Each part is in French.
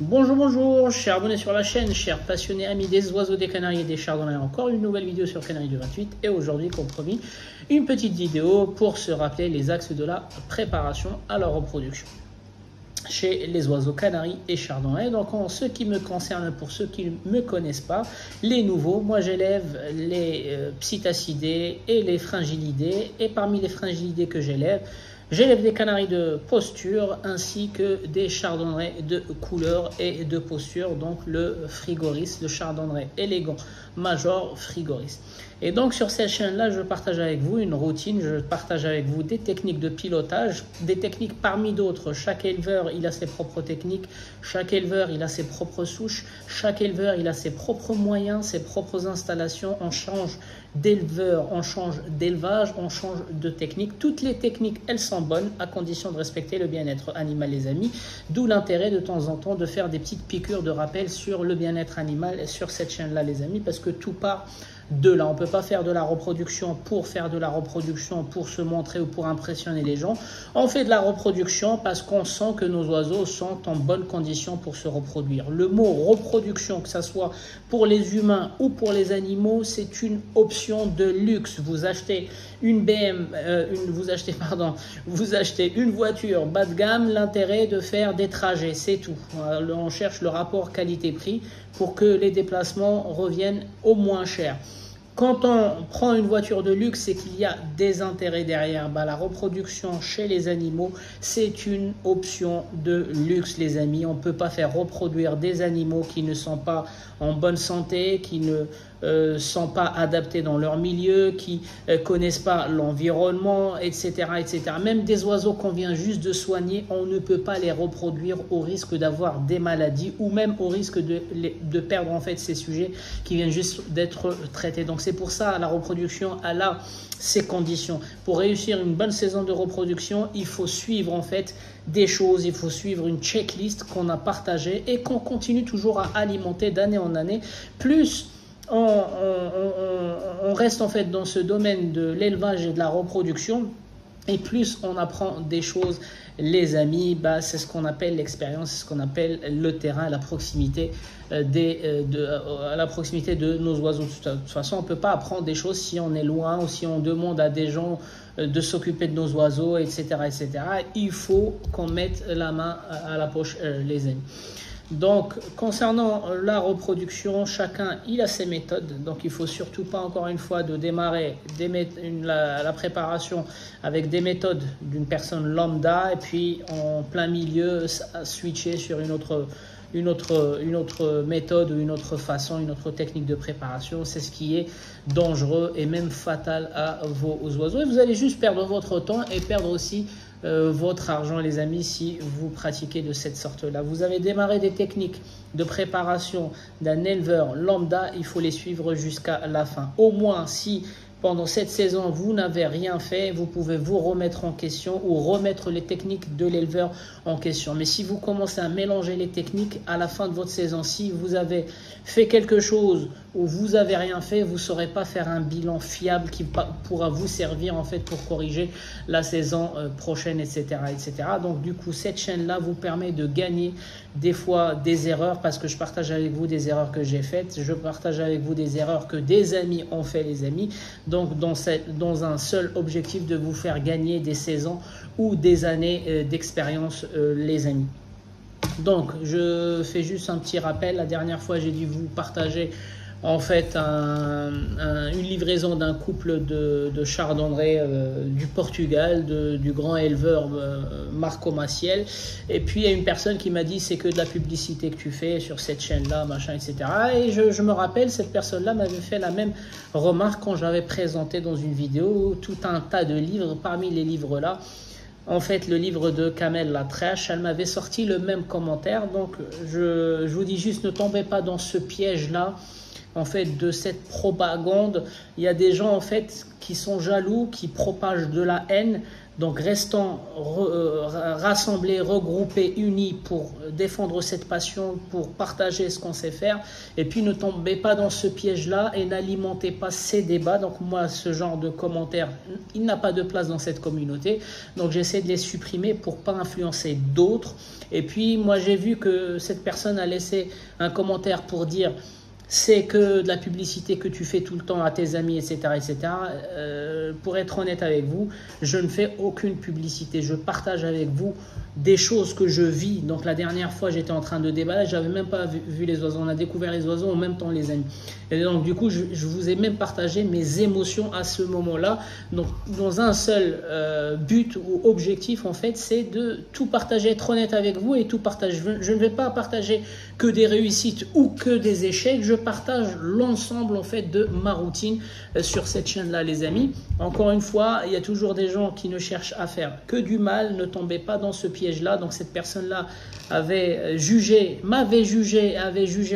Bonjour, bonjour, chers abonnés sur la chaîne, chers passionnés amis des oiseaux, des canaris et des chardonnays. Encore une nouvelle vidéo sur Canaries de 28 et aujourd'hui, comme promis, une petite vidéo pour se rappeler les axes de la préparation à la reproduction chez les oiseaux canaris et chardonnays. Donc en ce qui me concerne, pour ceux qui ne me connaissent pas, les nouveaux, moi j'élève les psittacidés et les fringillidés, et parmi les fringillidés que j'élève des canaris de posture ainsi que des chardonnays de couleur et de posture, donc le frigoris, le chardonnay élégant major frigoris. Et donc sur cette chaîne-là, je partage avec vous une routine, je partage avec vous des techniques de pilotage, des techniques parmi d'autres. Chaque éleveur, il a ses propres techniques, chaque éleveur, il a ses propres souches, chaque éleveur, il a ses propres moyens, ses propres installations. On change d'éleveur, on change d'élevage, on change de technique. Toutes les techniques, elles sont bonnes à condition de respecter le bien-être animal, les amis. D'où l'intérêt de temps en temps de faire des petites piqûres de rappel sur le bien-être animal sur cette chaîne-là, les amis, parce que tout part de là. On ne peut pas faire de la reproduction pour faire de la reproduction, pour se montrer ou pour impressionner les gens. On fait de la reproduction parce qu'on sent que nos oiseaux sont en bonne condition pour se reproduire. Le mot reproduction, que ce soit pour les humains ou pour les animaux, c'est une option de luxe. Vous achetez une vous achetez une voiture bas de gamme, l'intérêt de faire des trajets, c'est tout. On cherche le rapport qualité-prix pour que les déplacements reviennent au moins cher. Quand on prend une voiture de luxe, c'est qu'il y a des intérêts derrière. La reproduction chez les animaux, c'est une option de luxe, les amis. On ne peut pas faire reproduire des animaux qui ne sont pas en bonne santé, qui ne sont pas adaptés dans leur milieu, qui connaissent pas l'environnement, etc., etc. Même des oiseaux qu'on vient juste de soigner, on ne peut pas les reproduire au risque d'avoir des maladies ou même au risque de perdre en fait ces sujets qui viennent juste d'être traités. Donc c'est pour ça la reproduction elle a ses conditions. Pour réussir une bonne saison de reproduction, il faut suivre en fait des choses, il faut suivre une checklist qu'on a partagée et qu'on continue toujours à alimenter d'année en année. Plus on reste en fait dans ce domaine de l'élevage et de la reproduction, et plus on apprend des choses, les amis, c'est ce qu'on appelle l'expérience, c'est ce qu'on appelle le terrain, la proximité à la proximité de nos oiseaux. De toute façon, on ne peut pas apprendre des choses si on est loin ou si on demande à des gens de s'occuper de nos oiseaux, etc., etc. Il faut qu'on mette la main à la poche, les amis. Donc, concernant la reproduction, chacun il a ses méthodes. Donc, il ne faut surtout pas, encore une fois, de démarrer la préparation avec des méthodes d'une personne lambda et puis en plein milieu, switcher sur une autre méthode ou une autre façon, une autre technique de préparation. C'est ce qui est dangereux et même fatal à vos oiseaux. Et vous allez juste perdre votre temps et perdre aussi votre argent, les amis, si vous pratiquez de cette sorte-là. Vous avez démarré des techniques de préparation d'un éleveur lambda, il faut les suivre jusqu'à la fin. Au moins, si pendant cette saison, vous n'avez rien fait, vous pouvez vous remettre en question ou remettre les techniques de l'éleveur en question. Mais si vous commencez à mélanger les techniques à la fin de votre saison, si vous avez fait quelque chose ou vous n'avez rien fait, vous ne saurez pas faire un bilan fiable qui pourra vous servir en fait pour corriger la saison prochaine, etc., etc. Donc du coup, cette chaîne-là vous permet de gagner des fois des erreurs parce que je partage avec vous des erreurs que j'ai faites, je partage avec vous des erreurs que des amis ont fait, les amis. Donc dans un seul objectif de vous faire gagner des saisons ou des années d'expérience, les amis. Donc je fais juste un petit rappel. La dernière fois j'ai dû vous partager en fait une livraison d'un couple de chardonnays du Portugal, du grand éleveur Marco Maciel. Et puis il y a une personne qui m'a dit c'est que de la publicité que tu fais sur cette chaîne là, machin, etc. Et je me rappelle, cette personne là m'avait fait la même remarque quand j'avais présenté dans une vidéo tout un tas de livres. Parmi les livres là, en fait, le livre de Kamel Latrèche, elle m'avait sorti le même commentaire. Donc je vous dis juste, ne tombez pas dans ce piège là en fait de cette propagande. Il y a des gens en fait qui sont jaloux, qui propagent de la haine Donc restons rassemblés, regroupés, unis pour défendre cette passion, pour partager ce qu'on sait faire. Et puis ne tombez pas dans ce piège-là et n'alimentez pas ces débats. Donc moi, ce genre de commentaires, il n'a pas de place dans cette communauté. Donc j'essaie de les supprimer pour pas influencer d'autres. Et puis moi, j'ai vu que cette personne a laissé un commentaire pour dire c'est que de la publicité que tu fais tout le temps à tes amis, etc. etc. Pour être honnête avec vous, je ne fais aucune publicité. Je partage avec vous des choses que je vis. Donc la dernière fois, j'étais en train de déballer, j'avais même pas vu les oiseaux. On a découvert les oiseaux en même temps, les amis. Et donc du coup, je vous ai même partagé mes émotions à ce moment-là. Donc dans un seul but ou objectif, en fait, c'est de tout partager, être honnête avec vous et tout partager. Je ne vais pas partager que des réussites ou que des échecs. Je partage l'ensemble en fait de ma routine sur cette chaîne-là, les amis. Encore une fois, il y a toujours des gens qui ne cherchent à faire que du mal. Ne tombez pas dans ce piège-là. Donc cette personne-là m'avait jugé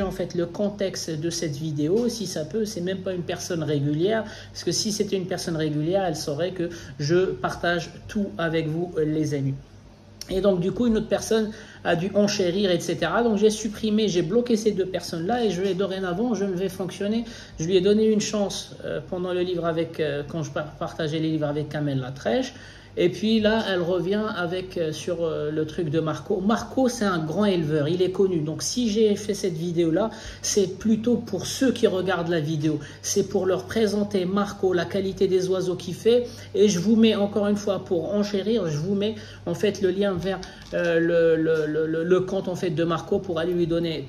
en fait le contexte de cette vidéo. Si ça peut, c'est même pas une personne régulière, parce que si c'était une personne régulière, elle saurait que je partage tout avec vous, les amis. Et donc du coup, une autre personne a dû enchérir, etc. Donc j'ai supprimé, j'ai bloqué ces deux personnes-là et dorénavant, je ne vais fonctionner. Je lui ai donné une chance pendant le livre avec, quand je partageais les livres avec Kamel Latrèche. Et puis là, elle revient avec sur le truc de Marco. Marco, c'est un grand éleveur, il est connu. Donc si j'ai fait cette vidéo-là, c'est plutôt pour ceux qui regardent la vidéo. C'est pour leur présenter Marco, la qualité des oiseaux qu'il fait. Et je vous mets encore une fois, pour enchérir, je vous mets en fait le lien vers le compte en fait de Marco pour aller lui donner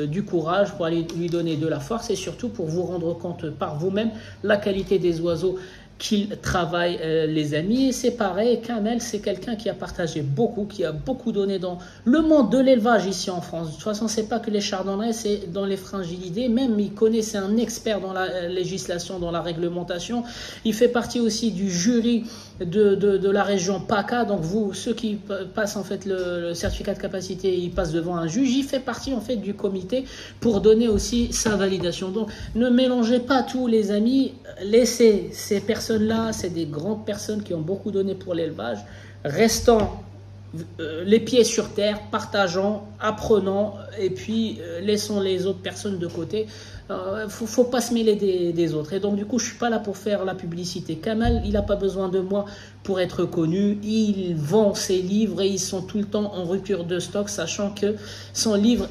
du courage, pour aller lui donner de la force et surtout pour vous rendre compte par vous-même la qualité des oiseaux qu'il travaille, les amis. Et c'est pareil, Kamel, c'est quelqu'un qui a partagé beaucoup, qui a beaucoup donné dans le monde de l'élevage ici en France. De toute façon, c'est pas que les chardonnerets, c'est dans les frangilidés. Même, il connaît, c'est un expert dans la législation, dans la réglementation. Il fait partie aussi du jury de la région PACA. Donc, vous, ceux qui passent en fait le certificat de capacité, ils passent devant un juge. Il fait partie en fait du comité pour donner aussi sa validation. Donc, ne mélangez pas tous, les amis. Laissez ces personnes-là, c'est des grandes personnes qui ont beaucoup donné pour l'élevage. Restons les pieds sur terre, partageons, apprenons et puis laissons les autres personnes de côté. Faut pas se mêler des autres. Et donc du coup, je suis pas là pour faire la publicité. Kamel, il n'a pas besoin de moi pour être connu. Il vend ses livres et ils sont tout le temps en rupture de stock, sachant que son livre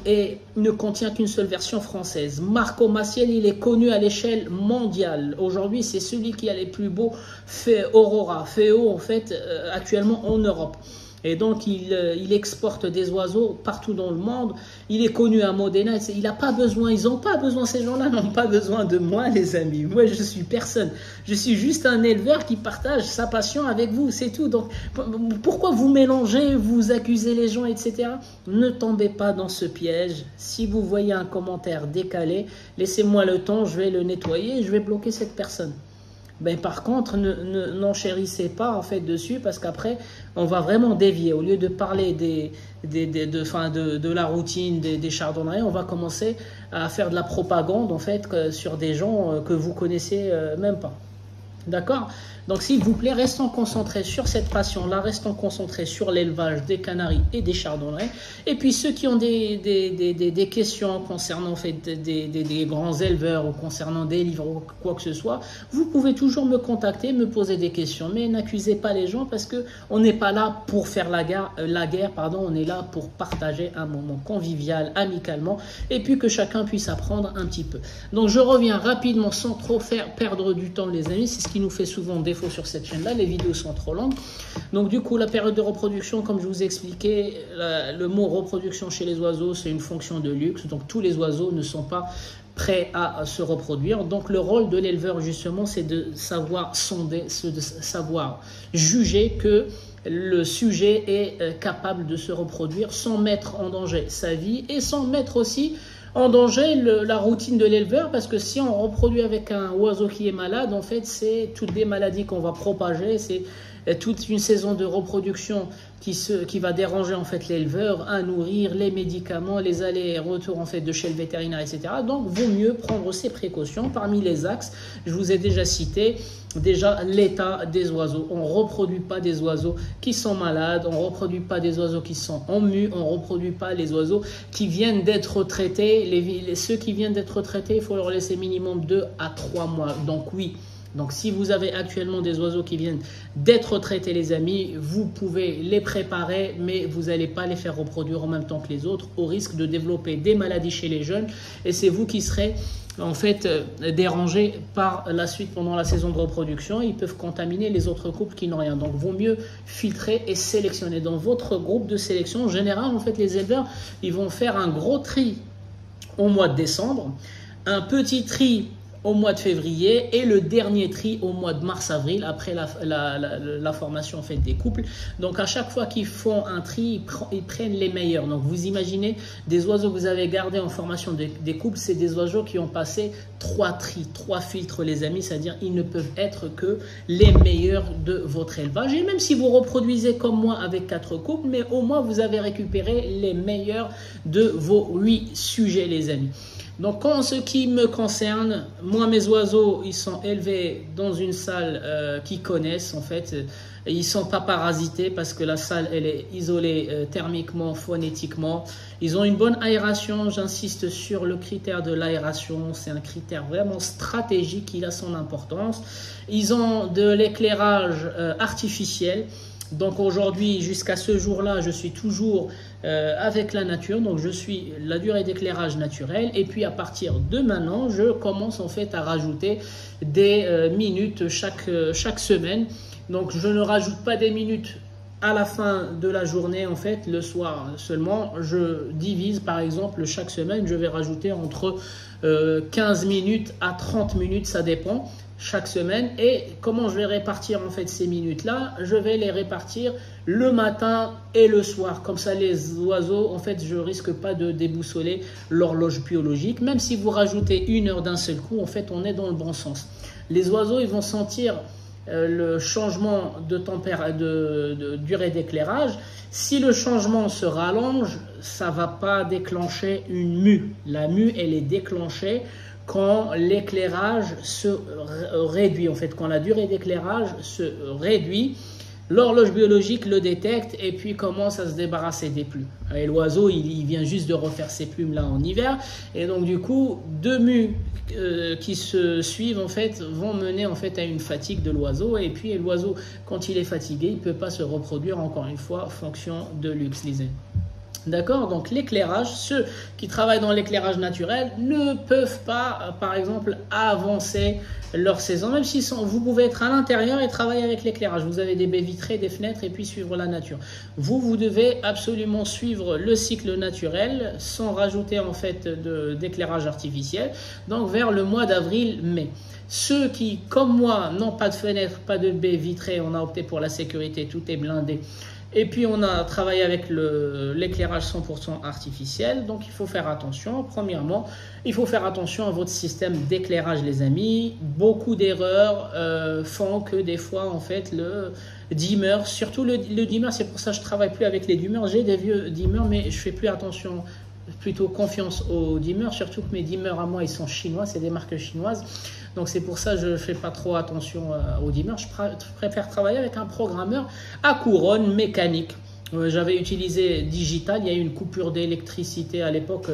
ne contient qu'une seule version française. Marco Maciel, il est connu à l'échelle mondiale. Aujourd'hui, c'est celui qui a les plus beaux Aurora, Féo en fait, actuellement en Europe. Et donc, il exporte des oiseaux partout dans le monde. Il est connu à Modena. Il n'a pas besoin, ils n'ont pas besoin, ces gens-là n'ont pas besoin de moi, les amis. Moi, je suis personne. Je suis juste un éleveur qui partage sa passion avec vous, c'est tout. Donc, pourquoi vous mélangez, vous accusez les gens, etc. Ne tombez pas dans ce piège. Si vous voyez un commentaire décalé, laissez-moi le temps, je vais le nettoyer et je vais bloquer cette personne. Ben, par contre, n'enchérissez pas en fait dessus parce qu'après, on va vraiment dévier. Au lieu de parler de la routine des chardonnerets, on va commencer à faire de la propagande en fait sur des gens que vous connaissez même pas. D'accord? Donc, s'il vous plaît, restons concentrés sur cette passion-là, restons concentrés sur l'élevage des canaris et des chardonnerets. Et puis, ceux qui ont des questions concernant en fait, des grands éleveurs ou concernant des livres ou quoi que ce soit, vous pouvez toujours me contacter, me poser des questions. Mais n'accusez pas les gens parce qu'on n'est pas là pour faire la guerre, on est là pour partager un moment convivial, amicalement, et puis que chacun puisse apprendre un petit peu. Donc, je reviens rapidement sans trop faire perdre du temps, les amis. C'est ce qui nous fait souvent défaut sur cette chaîne-là, les vidéos sont trop longues. Donc du coup, la période de reproduction, comme je vous ai expliqué, le mot reproduction chez les oiseaux, c'est une fonction de luxe. Donc tous les oiseaux ne sont pas prêts à se reproduire. Donc le rôle de l'éleveur, justement, c'est de savoir sonder, de savoir juger que le sujet est capable de se reproduire sans mettre en danger sa vie et sans mettre aussi en danger la routine de l'éleveur, parce que si on reproduit avec un oiseau qui est malade, en fait, c'est toutes des maladies qu'on va propager, c'est toute une saison de reproduction qui va déranger en fait l'éleveur à nourrir, les médicaments, les allers et retours en fait de chez le vétérinaire, etc. Donc, vaut mieux prendre ces précautions. Parmi les axes, je vous ai déjà cité déjà l'état des oiseaux. On ne reproduit pas des oiseaux qui sont malades, on ne reproduit pas des oiseaux qui sont en mue, on ne reproduit pas les oiseaux qui viennent d'être traités. Ceux qui viennent d'être traités, il faut leur laisser minimum 2 à 3 mois. Donc oui. Donc, si vous avez actuellement des oiseaux qui viennent d'être traités, les amis, vous pouvez les préparer, mais vous n'allez pas les faire reproduire en même temps que les autres, au risque de développer des maladies chez les jeunes. Et c'est vous qui serez en fait dérangés par la suite pendant la saison de reproduction. Ils peuvent contaminer les autres couples qui n'ont rien. Donc, vaut mieux filtrer et sélectionner. Dans votre groupe de sélection, en général, en fait, les éleveurs, ils vont faire un gros tri au mois de décembre, un petit tri au mois de février et le dernier tri au mois de mars-avril après la formation en fait, des couples. Donc à chaque fois qu'ils font un tri, ils prennent les meilleurs. Donc vous imaginez des oiseaux que vous avez gardés en formation des couples, c'est des oiseaux qui ont passé 3 tris, 3 filtres les amis, c'est-à-dire ils ne peuvent être que les meilleurs de votre élevage. Et même si vous reproduisez comme moi avec 4 couples, mais au moins vous avez récupéré les meilleurs de vos 8 sujets les amis. Donc, en ce qui me concerne, moi, mes oiseaux, ils sont élevés dans une salle qu'ils connaissent, en fait. Ils ne sont pas parasités parce que la salle, elle est isolée thermiquement, phonétiquement. Ils ont une bonne aération. J'insiste sur le critère de l'aération. C'est un critère vraiment stratégique. Il a son importance. Ils ont de l'éclairage artificiel. Donc aujourd'hui, jusqu'à ce jour-là, je suis toujours avec la nature, donc je suis la durée d'éclairage naturel. Et puis à partir de maintenant, je commence en fait à rajouter des minutes chaque semaine. Donc je ne rajoute pas des minutes à la fin de la journée, en fait, le soir seulement. Je divise par exemple chaque semaine, je vais rajouter entre 15 minutes à 30 minutes, ça dépend. Chaque semaine. Et comment je vais répartir en fait ces minutes-là? Je vais les répartir le matin et le soir. Comme ça, les oiseaux, en fait, je risque pas de déboussoler l'horloge biologique. Même si vous rajoutez 1 heure d'un seul coup, en fait, on est dans le bon sens. Les oiseaux, ils vont sentir le changement de durée d'éclairage. Si le changement se rallonge, ça va pas déclencher une mue. La mue, elle est déclenchée quand l'éclairage se réduit, en fait, quand la durée d'éclairage se réduit, l'horloge biologique le détecte et puis commence à se débarrasser des plumes. Et l'oiseau, il vient juste de refaire ses plumes là en hiver, et donc du coup, 2 mues qui se suivent en fait vont mener en fait à une fatigue de l'oiseau, et puis l'oiseau, quand il est fatigué, il ne peut pas se reproduire, encore une fois, fonction de luxe, les amis. D'accord? Donc l'éclairage, ceux qui travaillent dans l'éclairage naturel ne peuvent pas, par exemple, avancer leur saison, même si vous pouvez être à l'intérieur et travailler avec l'éclairage. Vous avez des baies vitrées, des fenêtres et puis suivre la nature. Vous devez absolument suivre le cycle naturel sans rajouter en fait d'éclairage artificiel. Donc vers le mois d'avril-mai. Ceux qui, comme moi, n'ont pas de fenêtre, pas de baies vitrées, on a opté pour la sécurité, tout est blindé. Et puis on a travaillé avec l'éclairage 100% artificiel, donc il faut faire attention. Premièrement, il faut faire attention à votre système d'éclairage, les amis. Beaucoup d'erreurs font que des fois, en fait, le dimmer, surtout le dimmer, c'est pour ça que je ne travaille plus avec les dimmers. J'ai des vieux dimmers, mais je fais plus attention, plutôt confiance aux dimmers, surtout que mes dimmers à moi, ils sont chinois, c'est des marques chinoises. Donc c'est pour ça que je ne fais pas trop attention aux dimmers. Je préfère travailler avec un programmeur à couronne mécanique. J'avais utilisé digital, il y a eu une coupure d'électricité à l'époque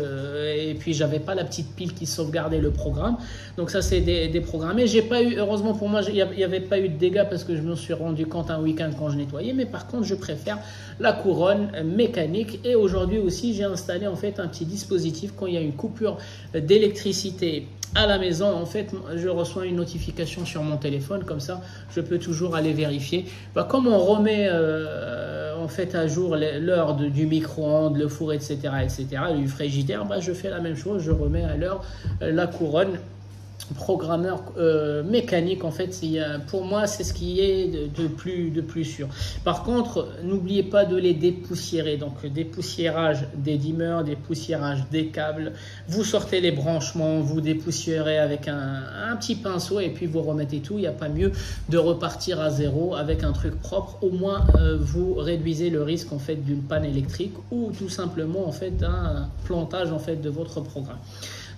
et puis j'avais pas la petite pile qui sauvegardait le programme. Donc ça c'est déprogrammé. J'ai pas eu, heureusement pour moi, il n'y avait pas eu de dégâts parce que je me suis rendu compte un week-end quand je nettoyais. Mais par contre je préfère la couronne mécanique. Et aujourd'hui aussi j'ai installé en fait un petit dispositif quand il y a une coupure d'électricité à la maison. En fait, je reçois une notification sur mon téléphone, comme ça, je peux toujours aller vérifier. Comme on remet en fait à jour l'heure du micro-ondes, le four, etc., du frigidaire, je fais la même chose, je remets à l'heure la couronne programmeur mécanique, en fait, pour moi, c'est ce qui est de plus sûr. Par contre, n'oubliez pas de les dépoussiérer. Donc, dépoussiérage des dimmers, dépoussiérage des câbles. Vous sortez les branchements, vous dépoussiérez avec un petit pinceau et puis vous remettez tout. Il n'y a pas mieux de repartir à zéro avec un truc propre. Au moins, vous réduisez le risque, en fait, d'une panne électrique ou tout simplement, en fait, d'un plantage, en fait, de votre programme.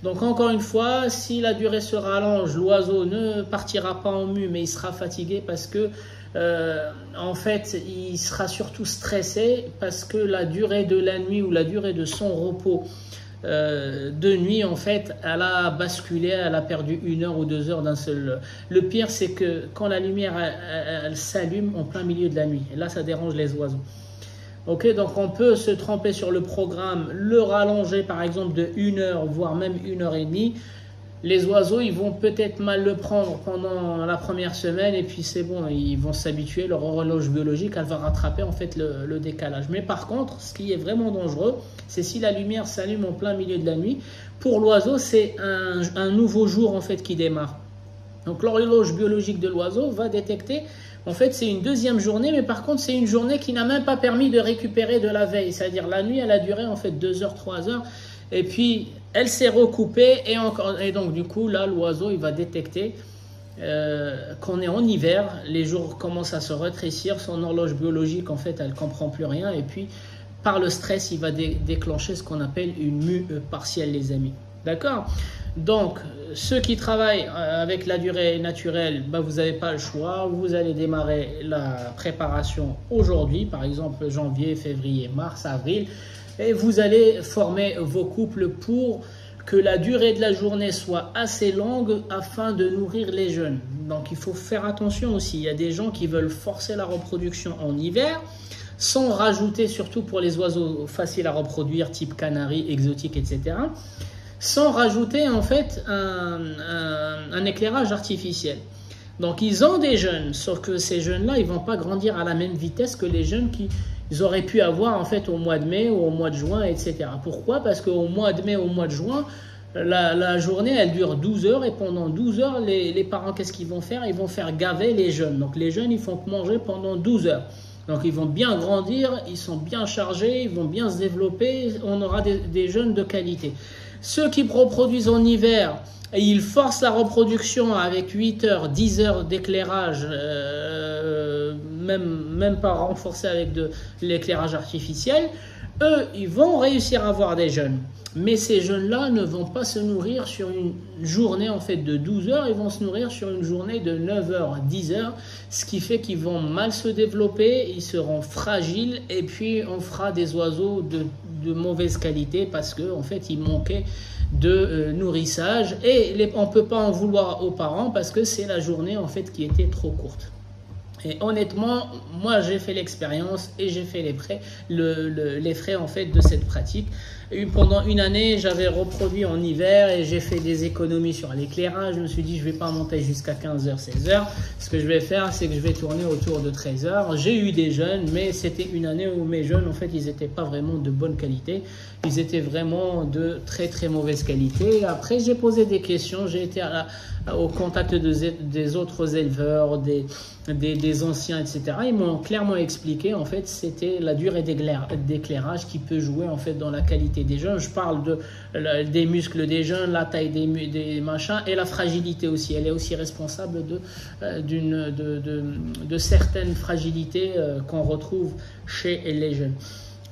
Donc encore une fois, si la durée se rallonge, l'oiseau ne partira pas en mue, mais il sera fatigué parce que en fait, il sera surtout stressé parce que la durée de la nuit ou la durée de son repos de nuit, en fait, elle a basculé, elle a perdu 1 heure ou 2 heures d'un seul. Le pire, c'est que quand la lumière elle s'allume en plein milieu de la nuit, et là, ça dérange les oiseaux. Ok, donc on peut se tromper sur le programme, le rallonger par exemple de 1 heure, voire même 1 heure et demie. Les oiseaux, ils vont peut-être mal le prendre pendant la première semaine et puis c'est bon, ils vont s'habituer, leur horloge biologique, elle va rattraper en fait le décalage. Mais par contre, ce qui est vraiment dangereux, c'est si la lumière s'allume en plein milieu de la nuit. Pour l'oiseau, c'est un nouveau jour en fait qui démarre. Donc l'horloge biologique de l'oiseau va détecter, en fait c'est une deuxième journée, mais par contre c'est une journée qui n'a même pas permis de récupérer de la veille. C'est-à-dire la nuit elle a duré en fait 2 heures, 3 heures, et puis elle s'est recoupée, et donc du coup là l'oiseau il va détecter qu'on est en hiver, les jours commencent à se rétrécir, son horloge biologique en fait elle ne comprend plus rien, et puis par le stress il va déclencher ce qu'on appelle une mue partielle, les amis. D'accord? Donc, ceux qui travaillent avec la durée naturelle, bah, vous n'avez pas le choix. Vous allez démarrer la préparation aujourd'hui, par exemple janvier, février, mars, avril. Et vous allez former vos couples pour que la durée de la journée soit assez longue afin de nourrir les jeunes. Donc, il faut faire attention aussi. Il y a des gens qui veulent forcer la reproduction en hiver, sans rajouter, surtout pour les oiseaux faciles à reproduire, type canaris, exotiques, etc., sans rajouter en fait un éclairage artificiel. Donc ils ont des jeunes, sauf que ces jeunes-là, ils ne vont pas grandir à la même vitesse que les jeunes qu'ils auraient pu avoir en fait au mois de mai ou au mois de juin, etc. Pourquoi? Parce qu'au mois de mai, au mois de juin, la journée, elle dure 12 heures et pendant 12 heures, les parents, qu'est-ce qu'ils vont faire? Ils vont faire gaver les jeunes. Donc les jeunes, ils font manger pendant 12 heures. Donc ils vont bien grandir, ils sont bien chargés, ils vont bien se développer, on aura des jeunes de qualité. Ceux qui reproduisent en hiver, et ils forcent la reproduction avec 8 heures, 10 heures d'éclairage, même pas renforcé avec de l'éclairage artificiel, eux, ils vont réussir à avoir des jeunes. Mais ces jeunes-là ne vont pas se nourrir sur une journée en fait de 12 heures, ils vont se nourrir sur une journée de 9 heures, 10 heures, ce qui fait qu'ils vont mal se développer, ils seront fragiles et puis on fera des oiseaux de mauvaise qualité parce qu'en fait ils manquaient de nourrissage et on ne peut pas en vouloir aux parents parce que c'est la journée en fait qui était trop courte. Et honnêtement, moi j'ai fait l'expérience et j'ai fait les frais en fait de cette pratique. Et pendant une année, j'avais reproduit en hiver et j'ai fait des économies sur l'éclairage. Je me suis dit, je ne vais pas monter jusqu'à 15h, 16h. Ce que je vais faire, c'est que je vais tourner autour de 13h. J'ai eu des jeunes, mais c'était une année où mes jeunes, en fait, ils n'étaient pas vraiment de bonne qualité. Ils étaient vraiment de très très mauvaise qualité. Et après, j'ai posé des questions. J'ai été au contact des autres éleveurs, des anciens, etc. Ils m'ont clairement expliqué, en fait, c'était la durée d'éclairage qui peut jouer, en fait, dans la qualité des jeunes. Je parle des muscles des jeunes, la taille des machins et la fragilité aussi. Elle est aussi responsable de certaines fragilités qu'on retrouve chez les jeunes.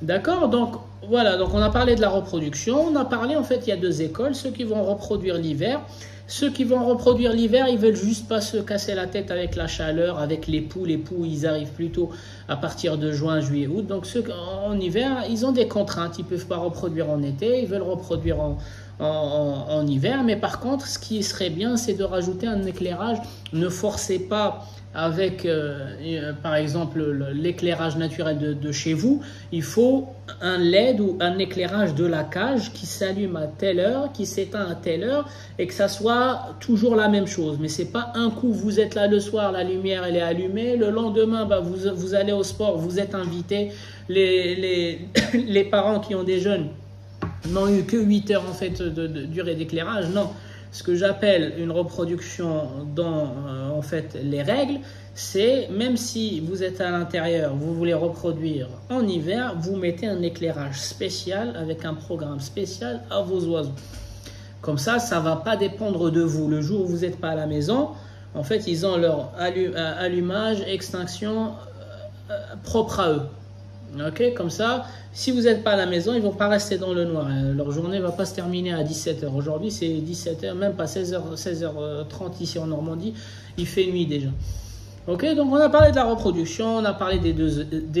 D'accord? Donc voilà, donc on a parlé de la reproduction. On a parlé, en fait, il y a 2 écoles. Ceux qui vont reproduire l'hiver. Ceux qui vont reproduire l'hiver, ils veulent juste pas se casser la tête avec la chaleur, avec les poux. Les poux, ils arrivent plutôt à partir de juin, juillet, août. Donc ceux en hiver, ils ont des contraintes. Ils peuvent pas reproduire en été, ils veulent reproduire en hiver. Mais par contre, ce qui serait bien, c'est de rajouter un éclairage. Ne forcez pas avec, par exemple, l'éclairage naturel de chez vous. Il faut un LED ou un éclairage de la cage qui s'allume à telle heure, qui s'éteint à telle heure, et que ça soit toujours la même chose. Mais c'est pas un coup, vous êtes là le soir, la lumière elle est allumée, le lendemain bah, vous allez au sport, vous êtes invité. Les parents qui ont des jeunes n'ont eu que 8 heures en fait de durée d'éclairage, non. Ce que j'appelle une reproduction dans en fait les règles, c'est même si vous êtes à l'intérieur, vous voulez reproduire en hiver, vous mettez un éclairage spécial avec un programme spécial à vos oiseaux. Comme ça ne va pas dépendre de vous. Le jour où vous n'êtes pas à la maison, en fait, ils ont leur allumage, extinction propre à eux. Ok, comme ça, si vous n'êtes pas à la maison, ils ne vont pas rester dans le noir. Leur journée ne va pas se terminer à 17h. Aujourd'hui, c'est 17h, même pas 16h30 ici en Normandie. Il fait nuit déjà. Ok, donc on a parlé de la reproduction, on a parlé des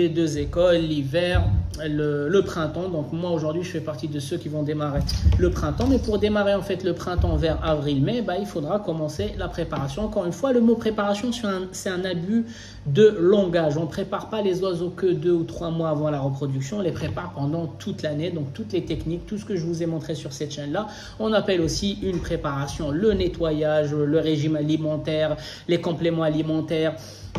deux écoles, l'hiver, le printemps. Donc moi aujourd'hui je fais partie de ceux qui vont démarrer le printemps. Mais pour démarrer en fait le printemps vers avril-mai, il faudra commencer la préparation. Encore une fois, le mot préparation c'est un abus de langage. On ne prépare pas les oiseaux que 2 ou 3 mois avant la reproduction. On les prépare pendant toute l'année. Donc toutes les techniques, tout ce que je vous ai montré sur cette chaîne-là, on appelle aussi une préparation. Le nettoyage, le régime alimentaire, les compléments alimentaires,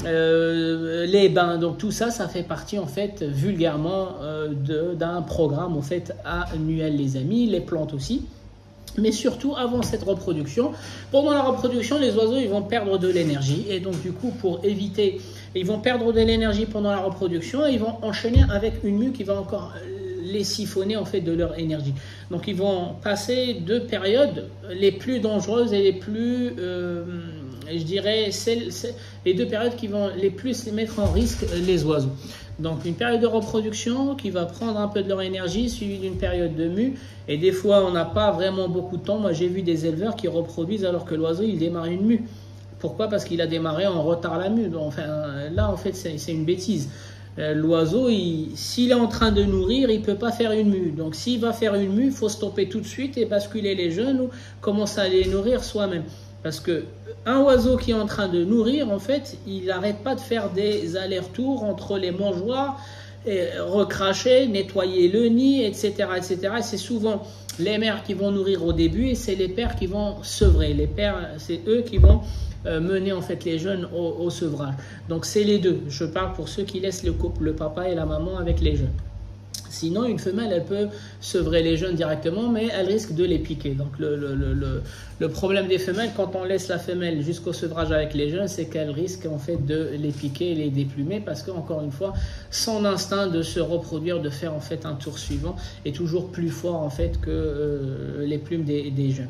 les bains, donc tout ça, ça fait partie en fait vulgairement d'un programme en fait annuel les amis, les plantes aussi. Mais surtout avant cette reproduction, pendant la reproduction, les oiseaux ils vont perdre de l'énergie et donc du coup pour éviter, ils vont perdre de l'énergie pendant la reproduction et ils vont enchaîner avec une mue qui va encore les siphonner en fait de leur énergie. Donc ils vont passer 2 périodes les plus dangereuses et les plus je dirais les 2 périodes qui vont les plus mettre en risque les oiseaux. Donc une période de reproduction qui va prendre un peu de leur énergie suivie d'une période de mue et des fois on n'a pas vraiment beaucoup de temps. Moi j'ai vu des éleveurs qui reproduisent alors que l'oiseau il démarre une mue. Pourquoi? Parce qu'il a démarré en retard la mue. Donc, enfin là en fait c'est une bêtise. L'oiseau, s'il est en train de nourrir, il ne peut pas faire une mue. Donc s'il va faire une mue, il faut stopper tout de suite et basculer les jeunes ou commencer à les nourrir soi-même. Parce qu'un oiseau qui est en train de nourrir, en fait, il n'arrête pas de faire des allers-retours entre les mangeoires, et recracher, nettoyer le nid, etc. etc. Et c'est souvent les mères qui vont nourrir au début et c'est les pères qui vont sevrer. Les pères, c'est eux qui vont mener en fait les jeunes au sevrage. Donc c'est les deux. Je parle pour ceux qui laissent le couple, le papa et la maman avec les jeunes. Sinon, une femelle, elle peut sevrer les jeunes directement, mais elle risque de les piquer. Donc, le problème des femelles, quand on laisse la femelle jusqu'au sevrage avec les jeunes, c'est qu'elle risque en fait de les piquer et les déplumer parce qu'encore une fois, son instinct de se reproduire, de faire en fait un tour suivant est toujours plus fort en fait que les plumes des jeunes.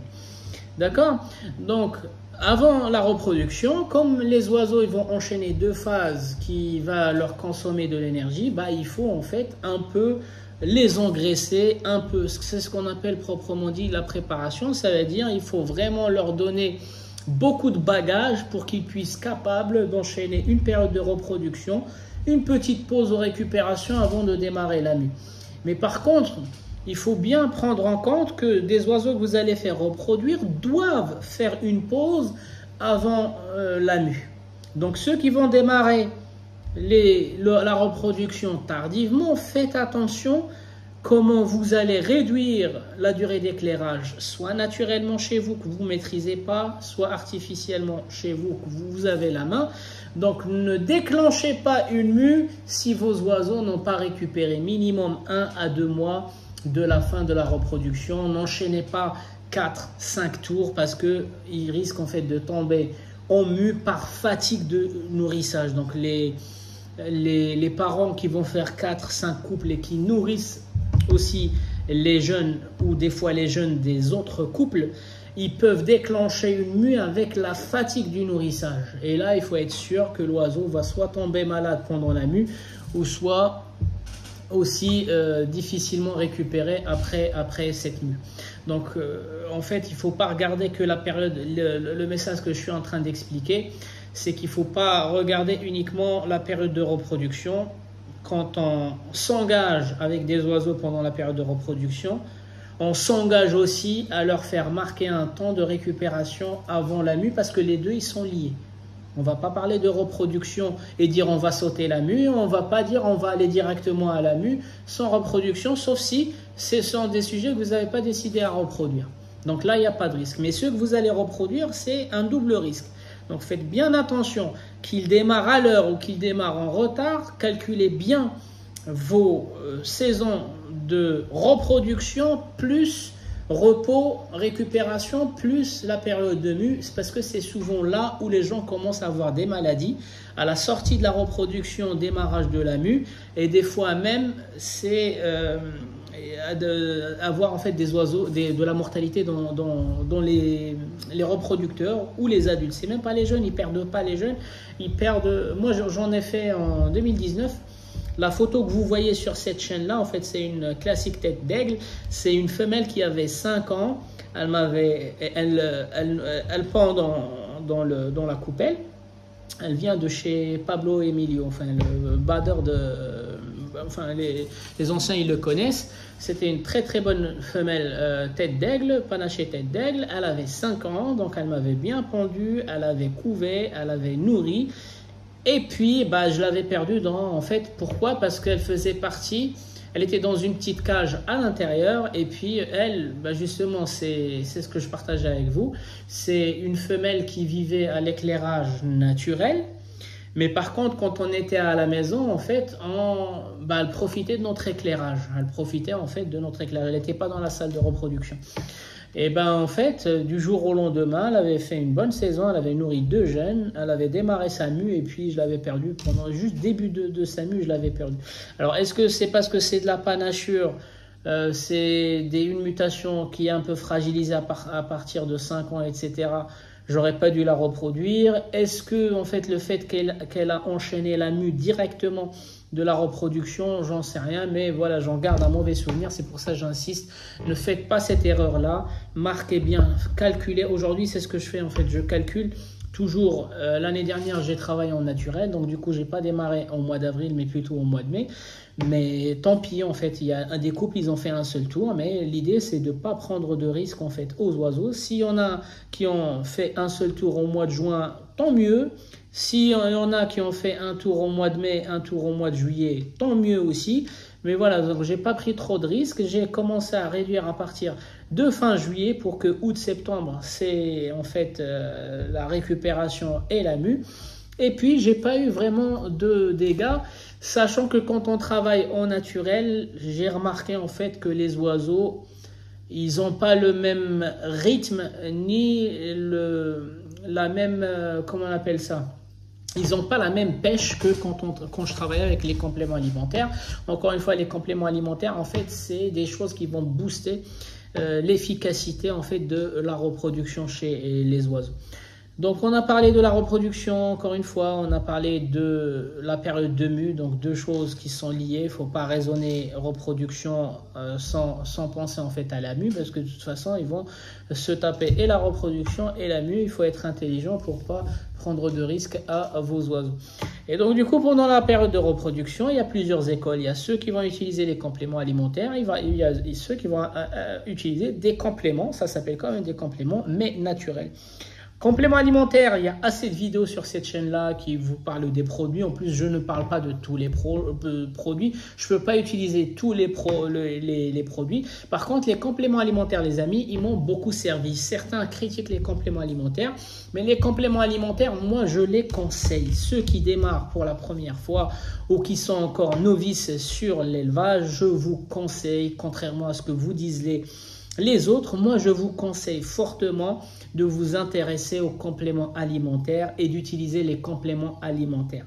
D'accord? Donc, avant la reproduction, comme les oiseaux ils vont enchaîner 2 phases qui va leur consommer de l'énergie, il faut en fait un peu les engraisser, un peu. C'est ce qu'on appelle proprement dit la préparation. Ça veut dire il faut vraiment leur donner beaucoup de bagages pour qu'ils puissent capables d'enchaîner une période de reproduction, une petite pause de récupération avant de démarrer la mue. Mais par contre, il faut bien prendre en compte que des oiseaux que vous allez faire reproduire doivent faire une pause avant la mue. Donc ceux qui vont démarrer la reproduction tardivement, faites attention comment vous allez réduire la durée d'éclairage, soit naturellement chez vous que vous ne maîtrisez pas, soit artificiellement chez vous que vous avez la main. Donc ne déclenchez pas une mue si vos oiseaux n'ont pas récupéré minimum 1 à 2 mois de la fin de la reproduction. N'enchaînez pas 4-5 tours parce qu'ils risquent en fait de tomber en mue par fatigue de nourrissage. Donc les parents qui vont faire 4-5 couples et qui nourrissent aussi les jeunes ou des fois les jeunes des autres couples, ils peuvent déclencher une mue avec la fatigue du nourrissage. Et là, il faut être sûr que l'oiseau va soit tomber malade pendant la mue ou soit aussi difficilement récupéré après cette mue. Donc en fait il ne faut pas regarder que la période, le message que je suis en train d'expliquer, c'est qu'il ne faut pas regarder uniquement la période de reproduction. Quand on s'engage avec des oiseaux pendant la période de reproduction, on s'engage aussi à leur faire marquer un temps de récupération avant la mue parce que les deux ils sont liés. On ne va pas parler de reproduction et dire on va sauter la mue, on ne va pas dire on va aller directement à la mue sans reproduction, sauf si ce sont des sujets que vous n'avez pas décidé à reproduire. Donc là, il n'y a pas de risque. Mais ceux que vous allez reproduire, c'est un double risque. Donc faites bien attention qu'ils démarrent à l'heure ou qu'ils démarrent en retard, calculez bien vos saisons de reproduction plus repos, récupération, plus la période de mue, c'est parce que c'est souvent là où les gens commencent à avoir des maladies, à la sortie de la reproduction, démarrage de la mue, et des fois même, c'est avoir en fait des oiseaux, de la mortalité dans les reproducteurs ou les adultes. C'est même pas les jeunes, ils perdent pas les jeunes, ils perdent. Moi, j'en ai fait en 2019. La photo que vous voyez sur cette chaîne-là, en fait, c'est une classique tête d'aigle. C'est une femelle qui avait 5 ans. Elle pend dans la coupelle. Elle vient de chez Pablo Emilio, enfin le badeur enfin les anciens ils le connaissent. C'était une très très bonne femelle tête d'aigle, panachée tête d'aigle. Elle avait 5 ans, donc elle m'avait bien pendu, elle avait couvé, elle avait nourri. Et puis, je l'avais perdue en fait, pourquoi? Parce qu'elle faisait partie, elle était dans une petite cage à l'intérieur, et puis elle, justement, c'est ce que je partage avec vous, c'est une femelle qui vivait à l'éclairage naturel, mais par contre, quand on était à la maison, en fait, elle profitait de notre éclairage, elle n'était pas dans la salle de reproduction. Et en fait, du jour au lendemain, elle avait fait une bonne saison, elle avait nourri 2 jeunes, elle avait démarré sa mue et puis je l'avais perdue pendant juste début de sa mue, je l'avais perdue. Alors, est-ce que c'est parce que c'est de la panachure, c'est une mutation qui est un peu fragilisée à partir de 5 ans, etc. J'aurais pas dû la reproduire. Est-ce que en fait le fait qu'elle a enchaîné la mue directement de la reproduction, j'en sais rien, mais voilà, j'en garde un mauvais souvenir, c'est pour ça que j'insiste, ne faites pas cette erreur-là, marquez bien, calculez, aujourd'hui c'est ce que je fais en fait, je calcule toujours, l'année dernière j'ai travaillé en naturel, donc du coup j'ai pas démarré au mois d'avril, mais plutôt au mois de mai, mais tant pis en fait, il y a des couples, ils ont fait un seul tour, mais l'idée c'est de ne pas prendre de risques en fait aux oiseaux. S'il y en a qui ont fait un seul tour au mois de juin, tant mieux. S'il y en a qui ont fait un tour au mois de mai, un tour au mois de juillet, tant mieux aussi. Mais voilà, donc j'ai pas pris trop de risques. J'ai commencé à réduire à partir de fin juillet pour que août-septembre, c'est en fait la récupération et la mue. Et puis, j'ai pas eu vraiment de dégâts, sachant que quand on travaille en naturel, j'ai remarqué en fait que les oiseaux, ils n'ont pas le même rythme, ni la même, comment on appelle ça? Ils n'ont pas la même pêche que quand je travaillais avec les compléments alimentaires. Encore une fois, les compléments alimentaires, en fait, c'est des choses qui vont booster l'efficacité en fait de la reproduction chez les oiseaux. Donc on a parlé de la reproduction, encore une fois, on a parlé de la période de mue, donc 2 choses qui sont liées. Il ne faut pas raisonner reproduction sans penser en fait à la mue, parce que de toute façon ils vont se taper et la reproduction et la mue. Il faut être intelligent pour ne pas prendre de risques à vos oiseaux. Et donc du coup, pendant la période de reproduction, il y a plusieurs écoles. Il y a ceux qui vont utiliser les compléments alimentaires, il y a ceux qui vont utiliser des compléments, ça s'appelle quand même des compléments, mais naturels. Compléments alimentaires, il y a assez de vidéos sur cette chaîne-là qui vous parlent des produits. En plus, je ne parle pas de tous les produits. Je ne peux pas utiliser tous les produits. Par contre, les compléments alimentaires, les amis, ils m'ont beaucoup servi. Certains critiquent les compléments alimentaires, mais les compléments alimentaires, moi, je les conseille. Ceux qui démarrent pour la première fois ou qui sont encore novices sur l'élevage, je vous conseille, contrairement à ce que vous disent les autres, moi je vous conseille fortement de vous intéresser aux compléments alimentaires et d'utiliser les compléments alimentaires.